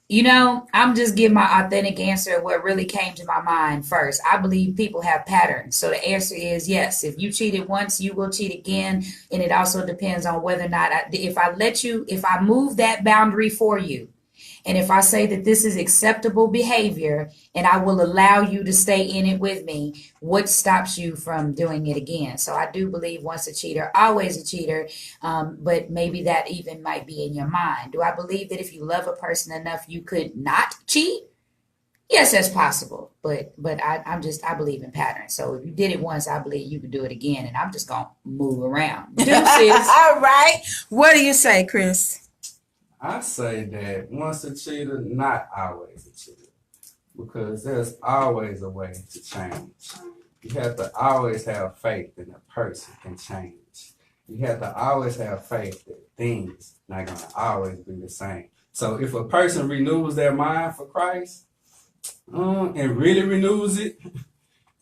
D: I'm just giving my authentic answer, what really came to my mind first. I believe people have patterns. So the answer is yes. If you cheated once, you will cheat again. And it also depends on whether or not, if I move that boundary for you, and if I say that this is acceptable behavior and I will allow you to stay in it with me, what stops you from doing it again? So I do believe once a cheater, always a cheater, but maybe that even might be in your mind. Do I believe that if you love a person enough, you could not cheat? Yes, that's possible, but I believe in patterns. So if you did it once, I believe you could do it again, and I'm just gonna move around. Deuces.
B: All right. What do you say, Chris?
C: I say that once a cheater, not always a cheater, because there's always a way to change. You have to always have faith that a person can change. You have to always have faith that things not gonna always be the same. So if a person renews their mind for Christ, and really renews it,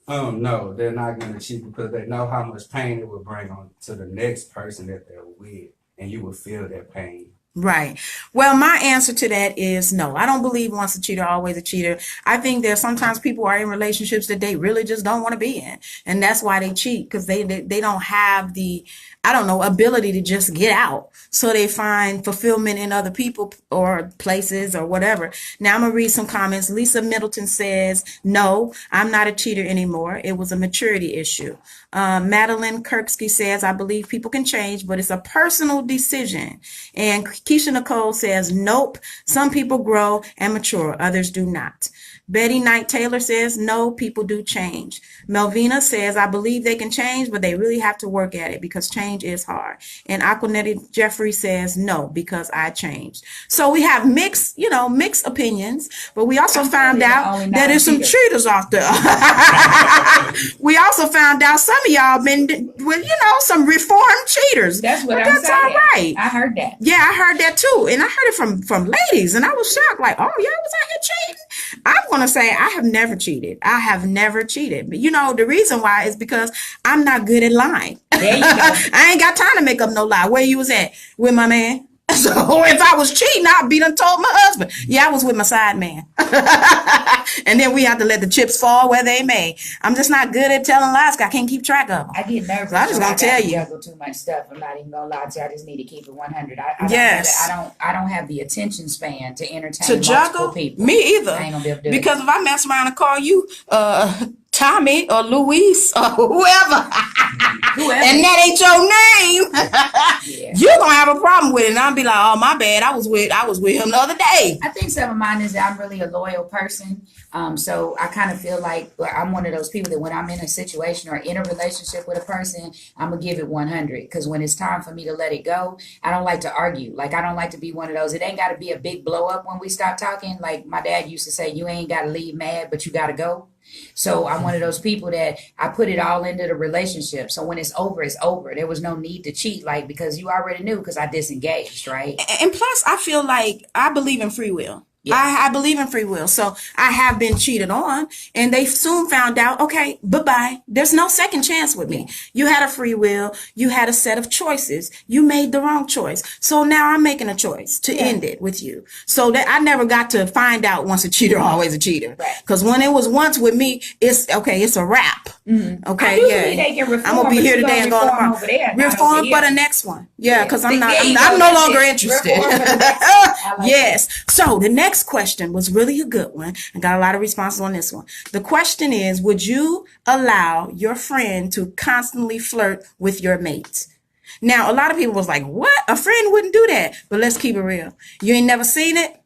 C: no, they're not gonna cheat because they know how much pain it will bring on to the next person that they're with, and you will feel that pain.
B: Right. Well, my answer to that is no. I don't believe once a cheater, always a cheater. I think that sometimes people are in relationships that they really just don't want to be in. And that's why they cheat, because they don't have the, ability to just get out. So they find fulfillment in other people or places or whatever. Now I'm going to read some comments. Lisa Middleton says, no, I'm not a cheater anymore. It was a maturity issue. Madeline Kirksky says, I believe people can change, but it's a personal decision. And Keisha Nicole says, nope, some people grow and mature, others do not. Betty Knight Taylor says, no, people do change. Melvina says, I believe they can change, but they really have to work at it because change is hard. And Aquanetti Jeffrey says, no, because I changed. So we have mixed opinions, but we also found out that there's some cheaters out there. We also found out some of y'all been with, some reformed cheaters.
D: That's what
B: but
D: I'm
B: that's
D: saying.
B: all right.
D: I heard that.
B: Yeah, I heard that too. And I heard it from ladies. And I was shocked, like, oh, y'all was out here cheating? I'm going to say I have never cheated. I have never cheated. But the reason why is because I'm not good at lying.
D: There you go.
B: I ain't got time to make up no lie. Where you was at? With my man? So if I was cheating, I'd be done told my husband. Yeah, I was with my side man. And then we have to let the chips fall where they may. I'm just not good at telling lies. I can't keep track of them.
D: I get nervous.
B: So I just gonna tell you.
D: Juggle too much stuff. I'm not even gonna lie to you. I just need to keep it 100.
B: Yes.
D: I don't have the attention span to entertain
B: To
D: multiple
B: juggle?
D: people.
B: Me either.
D: I ain't gonna be able to do
B: Because if I mess around and call you Tommy or Luis or whoever, and that ain't your name,
D: Yeah.
B: you're gonna have a problem with it. And I'll be like, oh, my bad. I was with him the other day.
D: I think some of mine is that I'm really a loyal person. So I kind of feel like I'm one of those people that when I'm in a situation or in a relationship with a person, I'm gonna give it 100. Because when it's time for me to let it go, I don't like to argue. Like, I don't like to be one of those. It ain't got to be a big blow up when we stop talking. Like my dad used to say, you ain't got to leave mad, but you got to go. So I'm one of those people that I put it all into the relationship. So when it's over, it's over. There was no need to cheat, like, because you already knew because I disengaged, right?
B: And plus, I feel like I believe in free will.
D: Yeah.
B: I believe in free will. So I have been cheated on, and they soon found out, okay, bye-bye. There's no second chance with me. You had a free will. You had a set of choices. You made the wrong choice. So now I'm making a choice to end it with you. So that I never got to find out once a cheater, always a cheater. Because when it was once with me, it's okay. It's a wrap.
D: Mm-hmm.
B: Okay.
D: They can reform,
B: I'm going to be here today and go tomorrow. Reform for the next one. Yeah. Because I'm no longer interested. Yes. So the next question was really a good one. I got a lot of responses on this one. The question is, would you allow your friend to constantly flirt with your mates? Now, a lot of people was like, what? A friend wouldn't do that. But let's keep it real. You ain't never seen it?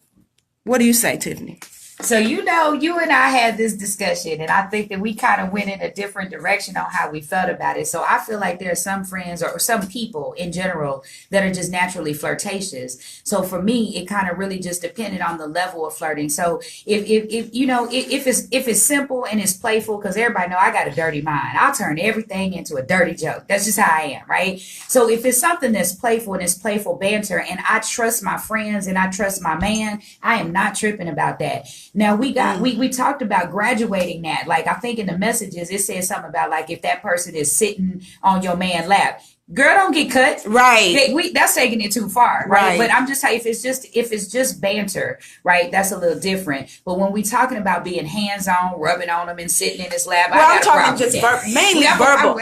B: What do you say, Tiffany?
D: So, you know, you and I had this discussion, and I think that we kind of went in a different direction on how we felt about it. So, I feel like there are some friends or some people in general that are just naturally flirtatious. So, for me, it kind of really just depended on the level of flirting. So, if you know, if it's simple and it's playful, because everybody know I got a dirty mind, I'll turn everything into a dirty joke. That's just how I am, right? So, if it's something that's playful and it's playful banter, and I trust my friends and I trust my man, I am not tripping about that. Now we talked about graduating that. Like I think in the messages it says something about like if that person is sitting on your man lap. Girl, don't get cut.
B: Right.
D: That's taking it too far, right?
B: Right.
D: But I'm just saying, if it's just banter, right? That's a little different. But when we talking about being hands on, rubbing on them, and sitting in his lap,
B: Well, I'm talking just
D: mainly
B: verbal.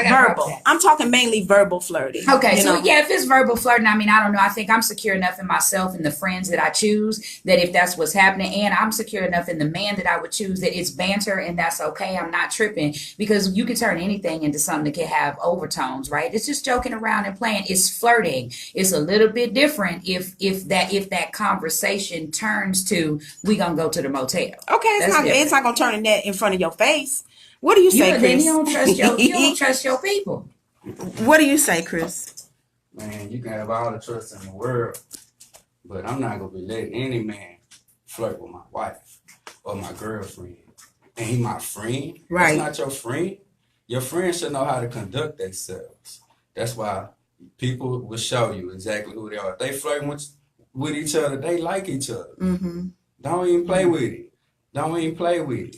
B: I'm talking mainly verbal flirting.
D: Okay, so yeah, if it's verbal flirting, I mean, I don't know. I think I'm secure enough in myself and the friends that I choose that if that's what's happening, and I'm secure enough in the man that I would choose that it's banter and that's okay. I'm not tripping because you can turn anything into something that can have overtones, right? It's just joking around and playing. It's flirting. It's a little bit different if that conversation turns to we gonna go to the motel.
B: Okay, it's not gonna turn in that in front of your face. What do you say, Chris?
D: You don't trust your people.
B: What do you say, Chris?
C: Man, you can have all the trust in the world, but I'm not gonna be letting any man flirt with my wife or my girlfriend. And he my friend.
B: Right.
C: That's not your friend. Your friends should know how to conduct themselves. That's why people will show you exactly who they are. If they flirting with each other, they like each other.
B: Mm-hmm.
C: Don't even play with it. Don't even play with it.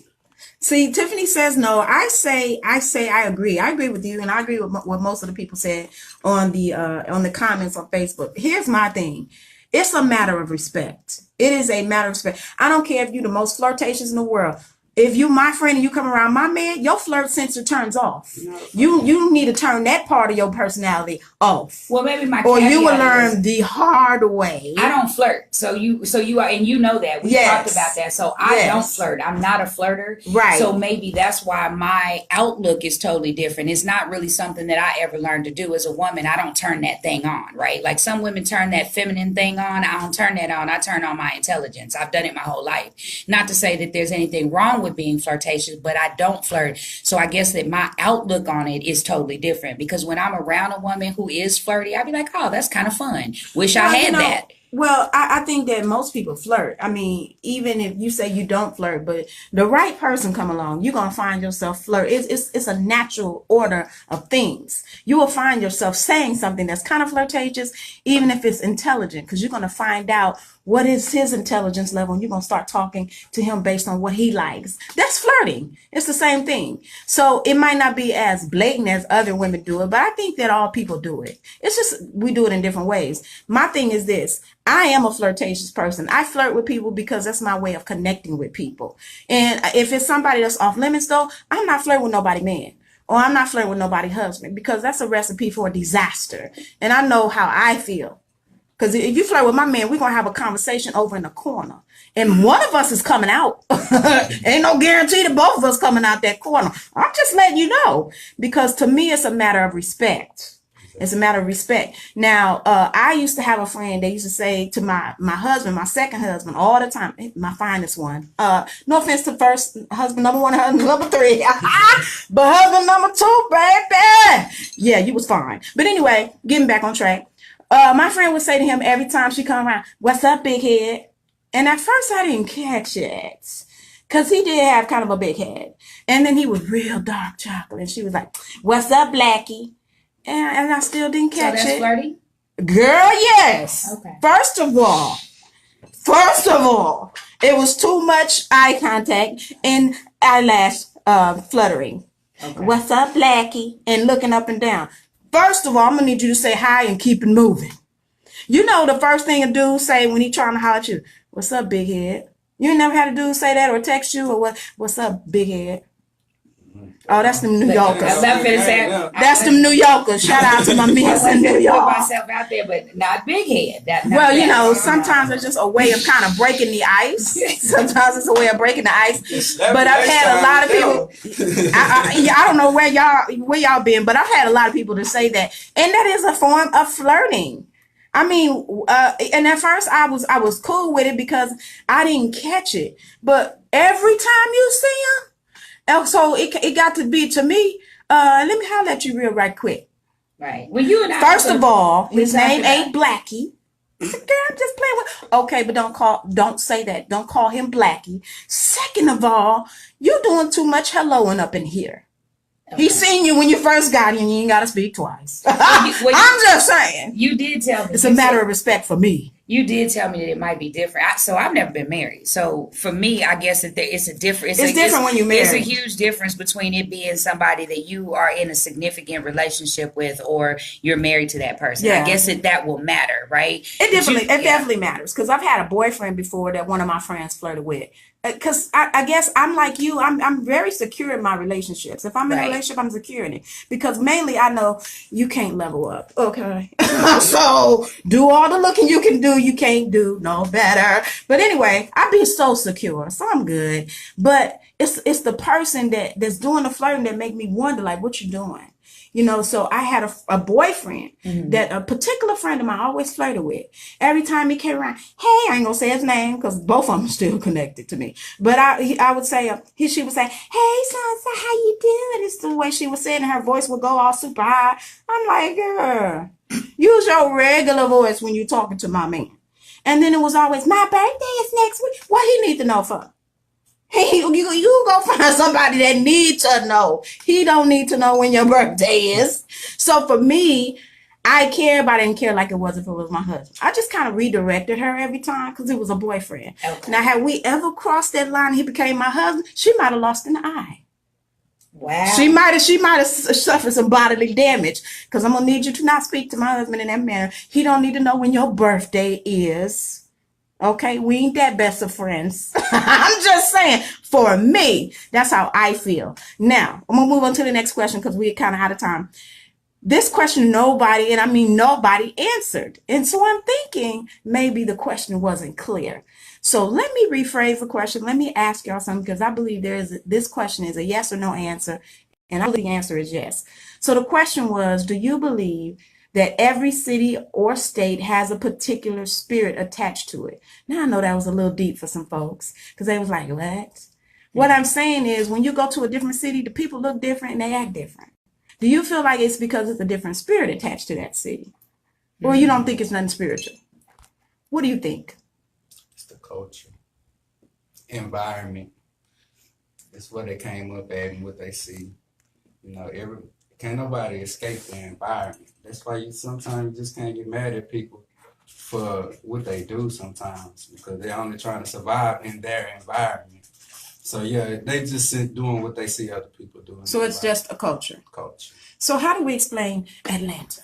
B: See, Tiffany says no. I say I agree. I agree with you, and I agree with what most of the people said on the comments on Facebook. Here's my thing. It's a matter of respect. It is a matter of respect. I don't care if you're the most flirtatious in the world. If you my friend and you come around my man, your flirt sensor turns off. You need to turn that part of your personality off.
D: Well, maybe
B: or you will learn the hard way.
D: I don't flirt, so you are, and you know that we talked about that. So I don't flirt. I'm not a flirter,
B: right?
D: So maybe that's why my outlook is totally different. It's not really something that I ever learned to do as a woman. I don't turn that thing on, right? Like some women turn that feminine thing on. I don't turn that on. I turn on my intelligence. I've done it my whole life. Not to say that there's anything wrong with being flirtatious, but I don't flirt. So I guess that my outlook on it is totally different because when I'm around a woman who is flirty, I'd be like, oh, that's kind of fun. Wish I had that.
B: Well, I think that most people flirt. I mean, even if you say you don't flirt, but the right person come along, you're going to find yourself flirt. It's a natural order of things. You will find yourself saying something that's kind of flirtatious, even if it's intelligent, because you're going to find out what is his intelligence level, and you're going to start talking to him based on what he likes. That's flirting. It's the same thing. So it might not be as blatant as other women do it, but I think that all people do it. It's just we do it in different ways. My thing is this. I am a flirtatious person. I flirt with people because that's my way of connecting with people. And if it's somebody that's off limits, though, I'm not flirting with nobody man. Or I'm not flirting with nobody husband because that's a recipe for a disaster. And I know how I feel. Because if you flirt with my man, we're going to have a conversation over in the corner. And one of us is coming out. Ain't no guarantee that both of us coming out that corner. I'm just letting you know. Because to me, it's a matter of respect. It's a matter of respect. Now, I used to have a friend. They used to say to my husband, my second husband, all the time, my finest one. No offense to first husband number one, husband number three, but husband number two, baby. Yeah, you was fine. But anyway, getting back on track. My friend would say to him every time she come around, "What's up, big head?" And at first, I didn't catch it, cause he did have kind of a big head. And then he was real dark chocolate, and she was like, "What's up, Blackie?" And I still didn't catch it.
D: So that's flirty?
B: Girl, yes.
D: Okay.
B: First of all, it was too much eye contact and eyelash fluttering. Okay. "What's up, Blackie?" And looking up and down. First of all, I'm going to need you to say hi and keep it moving. You know the first thing a dude say when he trying to holler at you, "What's up, big head?" You never had a dude say that or text you or "What's up, big head?" Oh, that's them New Yorkers. That's them New Yorkers. Shout out to my men in New York.
D: I put myself out there, but not big head.
B: Well, you know, sometimes it's just a way of kind of breaking the ice. Sometimes it's a way of breaking the ice. But I've had a lot of people. I don't know where y'all been, but I've had a lot of people to say that, and that is a form of flirting. I mean, and at first I was cool with it because I didn't catch it. But every time you see him, so it got to be to me. Let me holler at you real right quick.
D: Right. Well, you and I.
B: First of all, his
D: talked
B: name
D: about-
B: ain't Blackie. I said, girl, I'm just playing with. Okay, but don't say that. Don't call him Blackie. Second of all, you doing too much helloing up in here. He seen you when you first got in. You ain't got to speak twice. I'm just saying.
D: You did tell me.
B: It's a matter of respect for me.
D: You did tell me that it might be different. So I've never been married. So for me, I guess that it's a different.
B: It's different when you're married.
D: It's a huge difference between it being somebody that you are in a significant relationship with, or you're married to that person.
B: Yeah.
D: I guess that will matter, right?
B: It definitely matters, because I've had a boyfriend before that one of my friends flirted with. Because I guess I'm like you. I'm very secure in my relationships. If I'm in a relationship, I'm secure in it. Because mainly I know you can't level up. Okay. So do all the looking you can do. You can't do no better. But anyway, I be so secure. So I'm good. But it's the person that's doing the flirting that make me wonder, like, what you doing? You know, so I had a boyfriend that a particular friend of mine always flirted with. Every time he came around, hey, I ain't gonna say his name because both of them still connected to me. But I would say, she would say, hey, so how you doing? It's the way she was saying, and her voice would go all super high. I'm like, girl, use your regular voice when you're talking to my man. And then it was always, my birthday is next week. What he need to know for? Hey, you go find somebody that needs to know. He don't need to know when your birthday is. So for me, I care, but I didn't care like it was if it was my husband. I just kind of redirected her every time because it was a boyfriend. Okay. Now, had we ever crossed that line and he became my husband, she might have lost an eye.
D: Wow.
B: She might have suffered some bodily damage, because I'm gonna need you to not speak to my husband in that manner. He don't need to know when your birthday is. Okay, we ain't that best of friends. I'm just saying, for me, that's how I feel. Now, I'm gonna move on to the next question because we're kind of out of time. This question, nobody answered. And so I'm thinking maybe the question wasn't clear. So let me rephrase the question. Let me ask y'all something, because I believe this question is a yes or no answer. And I believe the answer is yes. So the question was, do you believe that every city or state has a particular spirit attached to it? Now I know that was a little deep for some folks, because they was like, what? What I'm saying is, when you go to a different city, the people look different and they act different. Do you feel like it's because it's a different spirit attached to that city? Or you don't think it's nothing spiritual? What do you think?
C: It's the culture, environment. It's what they came up at and what they see. You know, can't nobody escape the environment. That's why you sometimes just can't get mad at people for what they do sometimes, because they're only trying to survive in their environment. So yeah, they just doing what they see other people doing.
B: So it's just a culture.
C: Culture.
B: So how do we explain Atlanta?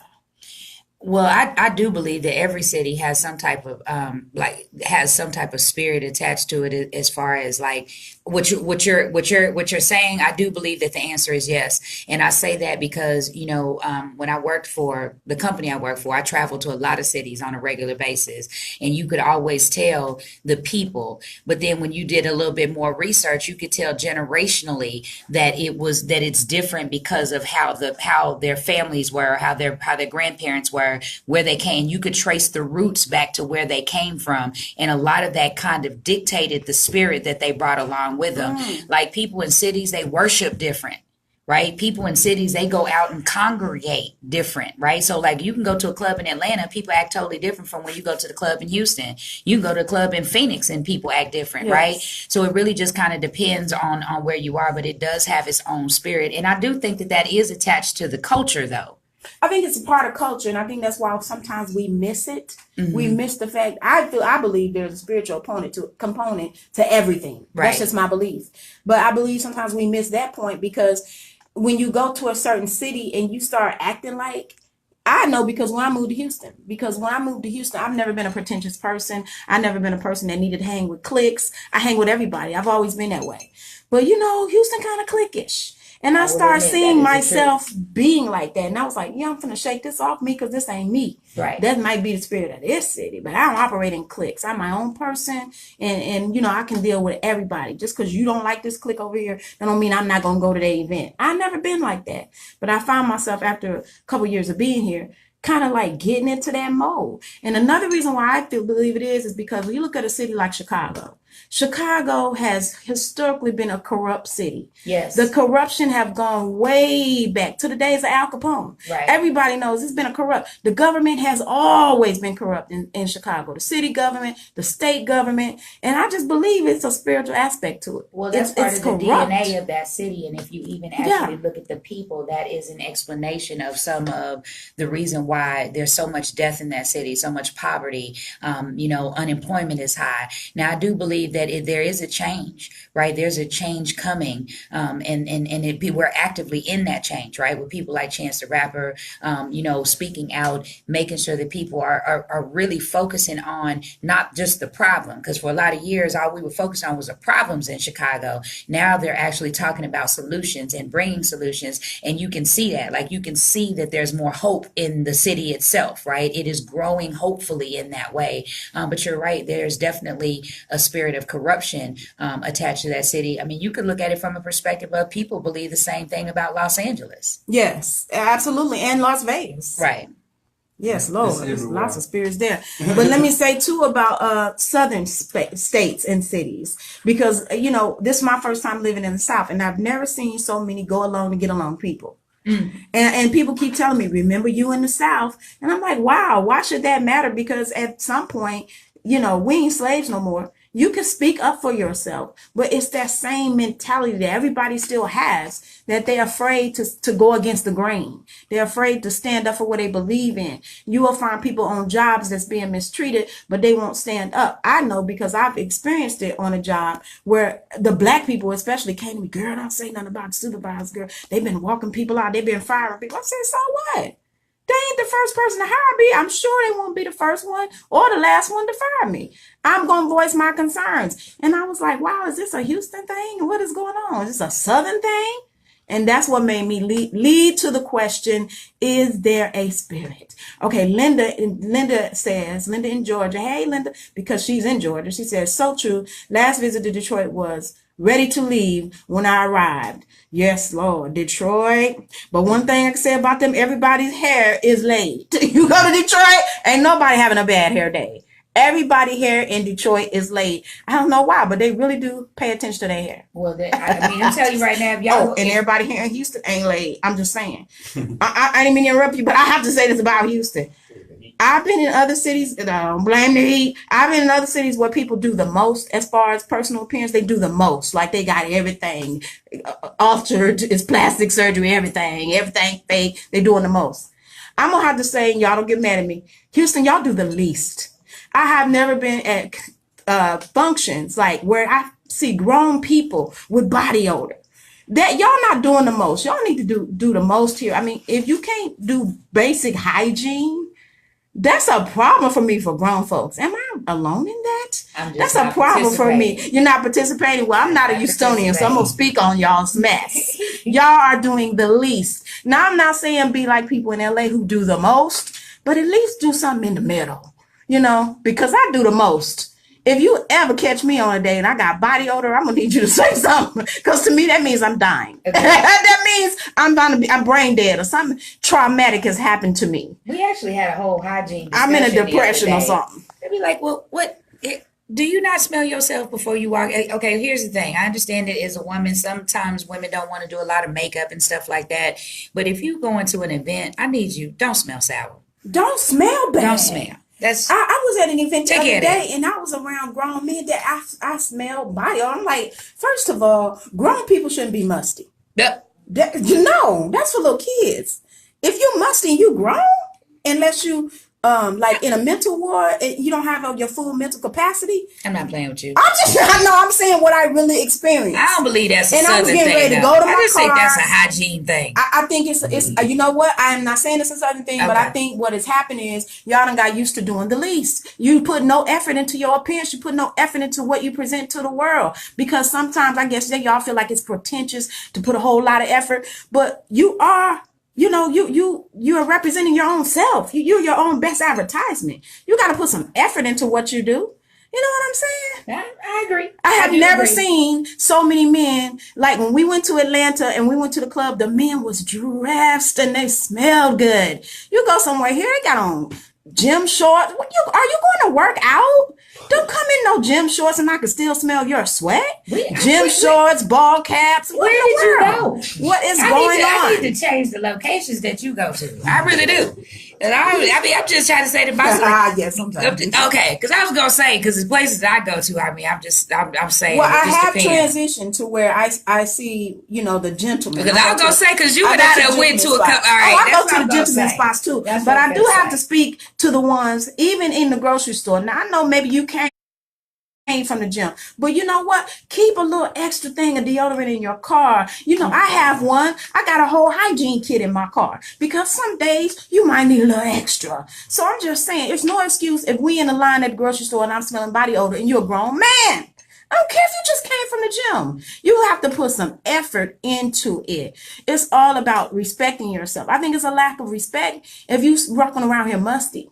D: Well, I do believe that every city has some type of has some type of spirit attached to it, as far as like what you're saying. I do believe that the answer is yes, and I say that because when I worked for the company I worked for, I traveled to a lot of cities on a regular basis, and you could always tell the people. But then when you did a little bit more research, you could tell generationally that it's different because of how their families were, how their grandparents were, where they came. You could trace the roots back to where they came from, and a lot of that kind of dictated the spirit that they brought along with them. Like people in cities, they worship different, right? People in cities, they go out and congregate different, right? So like you can go to a club in Atlanta, people act totally different from when you go to the club in Houston. You can go to a club in Phoenix and people act different, right? So it really just kind of depends on where you are, but it does have its own spirit. And I do think that is attached to the culture, though.
B: I think it's a part of culture, and I think that's why sometimes we miss it. We miss the fact. I believe there's a spiritual component to everything.
D: Right.
B: That's just my belief. But I believe sometimes we miss that point, because when you go to a certain city and you start acting like, I know, because when I moved to Houston, I've never been a pretentious person. I've never been a person that needed to hang with cliques. I hang with everybody. I've always been that way. But Houston kind of cliquish. And I started seeing myself being like that. And I was like, yeah, I'm finna shake this off me, because this ain't me.
D: Right.
B: That might be the spirit of this city, but I don't operate in cliques. I'm my own person. And I can deal with everybody. Just because you don't like this clique over here, that don't mean I'm not going to go to their event. I've never been like that. But I found myself after a couple years of being here, kind of like getting into that mode. And another reason why I believe it is because when you look at a city like Chicago, Chicago has historically been a corrupt city.
D: Yes.
B: The corruption have gone way back to the days of Al Capone.
D: Right.
B: Everybody knows it's been a corrupt. The government has always been corrupt in Chicago. The city government, the state government. And I just believe it's a spiritual aspect to it.
D: Well, that's part of the DNA of that city. And if you even actually look at the people, that is an explanation of some of the reason why there's so much death in that city, so much poverty, unemployment is high. Now, I do believe that there is a change, right? There's a change coming, we're actively in that change, right? With people like Chance the Rapper, speaking out, making sure that people are really focusing on not just the problem, because for a lot of years, all we were focused on was the problems in Chicago. Now they're actually talking about solutions and bringing solutions, and you can see that, like you can see that there's more hope in the city itself, right? It is growing hopefully in that way. But you're right, there's definitely a spirit of corruption attached to that city. I mean, you could look at it from a perspective of people believe the same thing about Los Angeles.
B: Yes, absolutely. And Las Vegas.
D: Right.
B: Yes, Lord. There's lots of spirits there. But let me say too about southern states and cities, because this is my first time living in the South, and I've never seen so many go along to get along people. And people keep telling me, remember you in the South. And I'm like, wow, why should that matter? Because at some point, we ain't slaves no more. You can speak up for yourself, but it's that same mentality that everybody still has, that they're afraid to go against the grain. They're afraid to stand up for what they believe in. You will find people on jobs that's being mistreated, but they won't stand up. I know because I've experienced it on a job where the Black people especially came to me, girl, don't say nothing about the supervisors, girl. They've been walking people out. They've been firing people. I said, so what? They ain't the first person to hire me. I'm sure they won't be the first one or the last one to fire me. I'm going to voice my concerns. And I was like, wow, is this a Houston thing? What is going on? Is this a Southern thing? And that's what made me lead to the question, is there a spirit? Okay, Linda says, Linda in Georgia. Hey, Linda, because she's in Georgia. She says, so true. Last visit to Detroit was ready to leave when I arrived. Yes, Lord, Detroit. But one thing I can say about them, everybody's hair is laid. You go to Detroit, ain't nobody having a bad hair day. Everybody hair in Detroit is laid. I don't know why, but they really do pay attention to their hair.
D: Well, I'm telling you right now, if y'all.
B: And everybody here in Houston ain't laid. I'm just saying. I didn't mean to interrupt you, but I have to say this about Houston. I've been in other cities, don't blame the heat. I've been in other cities where people do the most as far as personal appearance. They do the most. Like they got everything altered. It's plastic surgery, everything fake. They doing the most. I'm going to have to say, y'all don't get mad at me, Houston, y'all do the least. I have never been at functions like where I see grown people with body odor. That y'all not doing the most. Y'all need to do the most here. I mean, if you can't do basic hygiene, that's a problem for me for grown folks. Am I alone in that? That's a problem for me. You're not participating. Well, I'm not a Houstonian, so I'm going to speak on y'all's mess. Y'all are doing the least. Now, I'm not saying be like people in LA who do the most, but at least do something in the middle, because I do the most. If you ever catch me on a day and I got body odor, I'm going to need you to say something, because to me, that means I'm dying. Okay. That means I'm brain dead or something traumatic has happened to me.
D: We actually had a whole hygiene discussion.
B: I'm in a depression or something.
D: They'd be like, well, what? Do you not smell yourself before you walk? Okay, here's the thing. I understand that as a woman, sometimes women don't want to do a lot of makeup and stuff like that. But if you go into an event, I need you, don't smell sour.
B: Don't smell bad.
D: Don't smell.
B: I was at an event the other day and I was around grown men that I smelled body odor. I'm like, first of all, grown people shouldn't be musty.
D: Yep.
B: That's for little kids. If you're musty and you grown, unless you like in a mental ward, you don't have your full mental capacity.
D: I'm not playing with you.
B: I'm saying what I really experienced.
D: I don't believe that's a
B: and
D: Southern
B: I was getting
D: thing.
B: ready to go to my car.
D: I just think that's a hygiene thing.
B: I think it's you know what? I'm not saying it's a Southern thing, but I think what has happened is y'all done got used to doing the least. You put no effort into your appearance. You put no effort into what you present to the world, because sometimes I guess y'all feel like it's pretentious to put a whole lot of effort, but you are. You are representing your own self. You're your own best advertisement. You got to put some effort into what you do. You know what I'm saying?
D: I agree.
B: I have
D: do
B: never
D: agree.
B: seen so many men. Like when we went to Atlanta and we went to the club, the men was dressed and they smelled good. You go somewhere here, they got on gym shorts. Are you going to work out? Don't come in no gym shorts and I can still smell your sweat. Gym shorts, ball caps. What in the world? What is going on?
D: I need to change the locations that you go to. I really do. And I mean, I'm just trying to say to myself.
B: Yes, sometimes.
D: Okay, because I was gonna say, because the places I go to, I mean, I'm saying.
B: Well, I have
D: depends.
B: transitioned to where I see, the gentlemen.
D: Because I was gonna say, because you and I went to a couple. All right,
B: I go to the gentleman spots too, but I do have to speak to the ones even in the grocery store. Now I know maybe you can't from the gym, but you know what, keep a little extra thing of deodorant in your car. I have one. I got a whole hygiene kit in my car because some days you might need a little extra. So I'm just saying, it's no excuse if we in the line at the grocery store and I'm smelling body odor and you're a grown man. I don't care if you just came from the gym. You have to put some effort into it. It's all about respecting yourself. I think it's a lack of respect if you walking around here musty.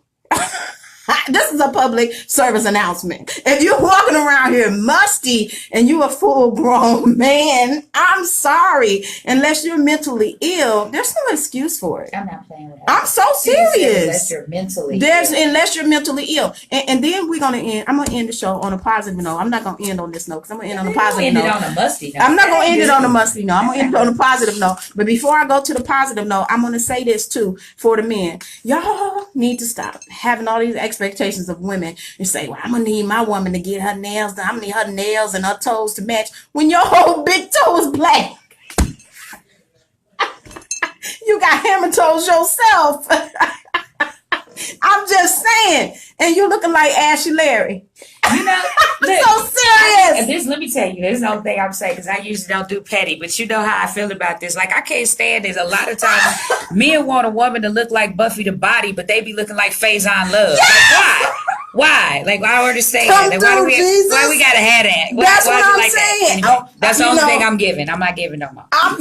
B: This is a public service announcement. If you're walking around here musty and you're a full grown man, I'm sorry. Unless you're mentally ill, there's no excuse for it.
D: I'm not playing with that.
B: I'm so serious.
D: Unless you're mentally ill.
B: Unless you're mentally ill. And then I'm going to end the show on a positive note. I'm not going to end on this note because I'm going to end on a positive note.
D: End it on a musty note.
B: I'm not going to end it on a musty note. I'm going to end it on a positive note. But before I go to the positive note, I'm going to say this too for the men. Y'all need to stop having all these expectations of women and say, well, I'm going to need my woman to get her nails done. I'm going to need her nails and her toes to match when your whole big toe is black. You got hammer toes yourself. I'm just saying. And you looking like Ashley Larry.
D: I'm
B: so serious.
D: Let me tell you, this is the only thing I'm saying, because I usually don't do petty, but you know how I feel about this. Like, I can't stand this. A lot of times, men want a woman to look like Buffy the Body, but they be looking like Faison Love.
B: Yes!
D: Like, why? Why? Like, I don't understand. Like, why we gotta have that?
B: That's what I'm
D: like
B: saying.
D: That? That's the only thing I'm giving. I'm not giving no more.
B: I'm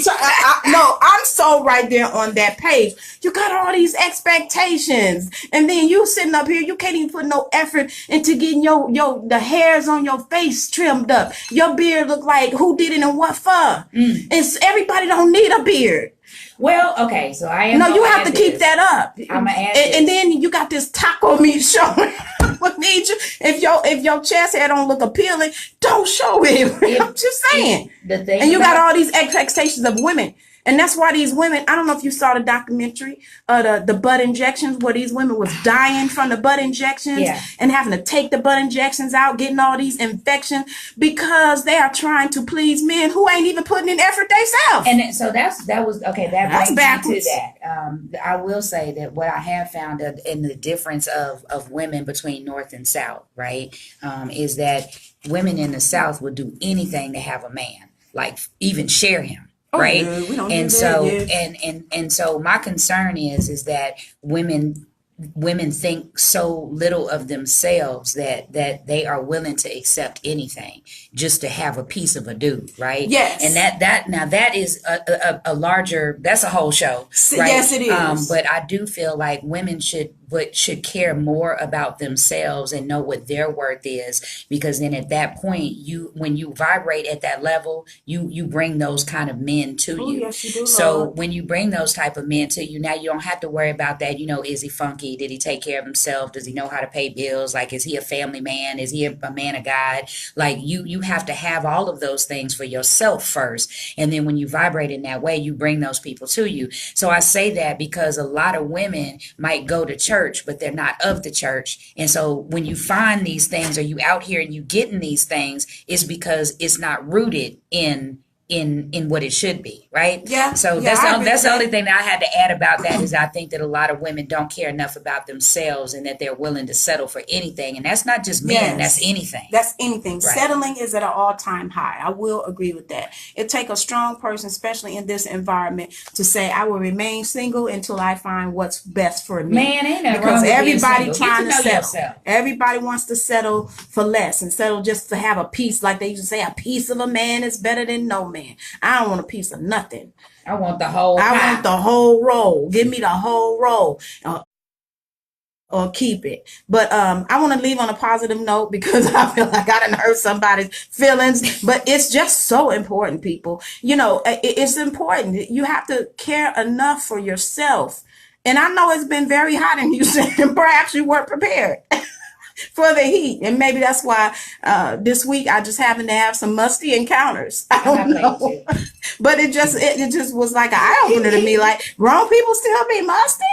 B: so right there on that page. You got all these expectations, and then you sitting up here, you can't even put no effort into getting the hairs on your face trimmed up. Your beard look like who did it and what for? And everybody don't need a beard.
D: Well, okay, so I am.
B: No, you have to keep that up.
D: I'm gonna add
B: and then you got this taco meat showing. What need you? If your chest hair don't look appealing, don't show it. I'm just saying. And you got all these expectations of women. And that's why these women, I don't know if you saw the documentary, the butt injections, where these women was dying from the butt injections and having to take the butt injections out, getting all these infections because they are trying to please men who ain't even putting in effort themselves.
D: And so that was okay. That brings me to that. I will say that what I have found in the difference of women between North and South, right, is that women in the South would do anything to have a man, like even share him. Right.
B: Yeah, we don't
D: and
B: do
D: so
B: that,
D: and so my concern is that women think so little of themselves that they are willing to accept anything just to have a piece of a dude, right?
B: Yes.
D: And that is a larger, that's a whole show, right?
B: Yes, it is.
D: But I do feel like women should care more about themselves and know what their worth is, because then at that point, when you vibrate at that level, you bring those kind of men to you.
B: Yes, you do,
D: so
B: Lord.
D: when you bring those type of men to you, now you don't have to worry about that. Is he funky? Did he take care of himself? Does he know how to pay bills? Like, is he a family man? Is he a man of God? Like, you have to have all of those things for yourself first. And then when you vibrate in that way, you bring those people to you. So I say that because a lot of women might go to church, but they're not of the church. And so when you find these things, or you out here and you getting these things, it's because it's not rooted in what it should be, right?
B: Yeah.
D: So that's the only thing that I had to add about that, is I think that a lot of women don't care enough about themselves, and that they're willing to settle for anything. And that's not just men,
B: Yes.
D: that's anything.
B: That's anything.
D: Right.
B: Settling is at an all-time high. I will agree with that. It takes a strong person, especially in this environment, to say, I will remain single until I find what's best for me.
D: Man, ain't nothing
B: because
D: wrong with being
B: everybody
D: single.
B: trying
D: Get
B: to
D: know
B: settle.
D: yourself.
B: Everybody wants to settle for less and settle just to have a piece. Like they used to say, a piece of a man is better than no man. I don't want a piece of nothing.
D: I want the whole
B: I
D: pie.
B: want the whole roll. Give me the whole roll. or keep it. But I want to leave on a positive note because I feel like I done hurt somebody's feelings. But it's just so important, people. You know, it's important. You have to care enough for yourself. And I know it's been very hot in Houston, and perhaps you weren't prepared for the heat. And maybe that's why this week I just happened to have some musty encounters. I don't know. But it just was like an eye opener to me. Like, grown people still be musty?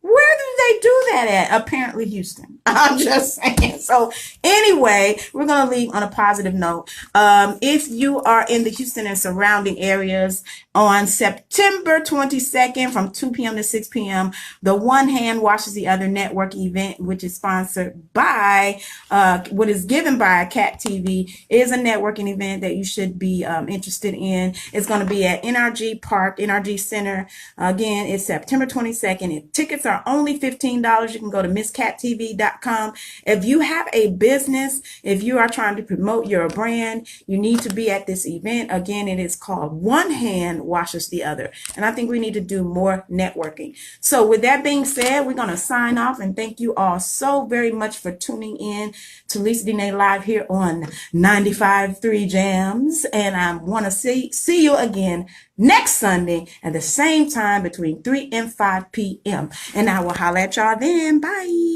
B: Where do they do that at? Apparently Houston. I'm just saying. So anyway, we're going to leave on a positive note. If you are in the Houston and surrounding areas on September 22nd from 2 p.m. to 6 p.m., the One Hand Washes the Other network event, which is sponsored by, what is given by Cat TV, is a networking event that you should be interested in. It's going to be at NRG Park, NRG Center. Again, it's September 22nd. And tickets are only $15. You can go to MissCatTV.com. If you have a business, if you are trying to promote your brand, you need to be at this event. Again, it is called One Hand Washes the Other. And I think we need to do more networking. So with that being said, we're going to sign off and thank you all so very much for tuning in to Lisa Denae Live here on 95.3 Jams. And I want to see you again next Sunday at the same time between 3 and 5 p.m. And I will holler at y'all then. Bye.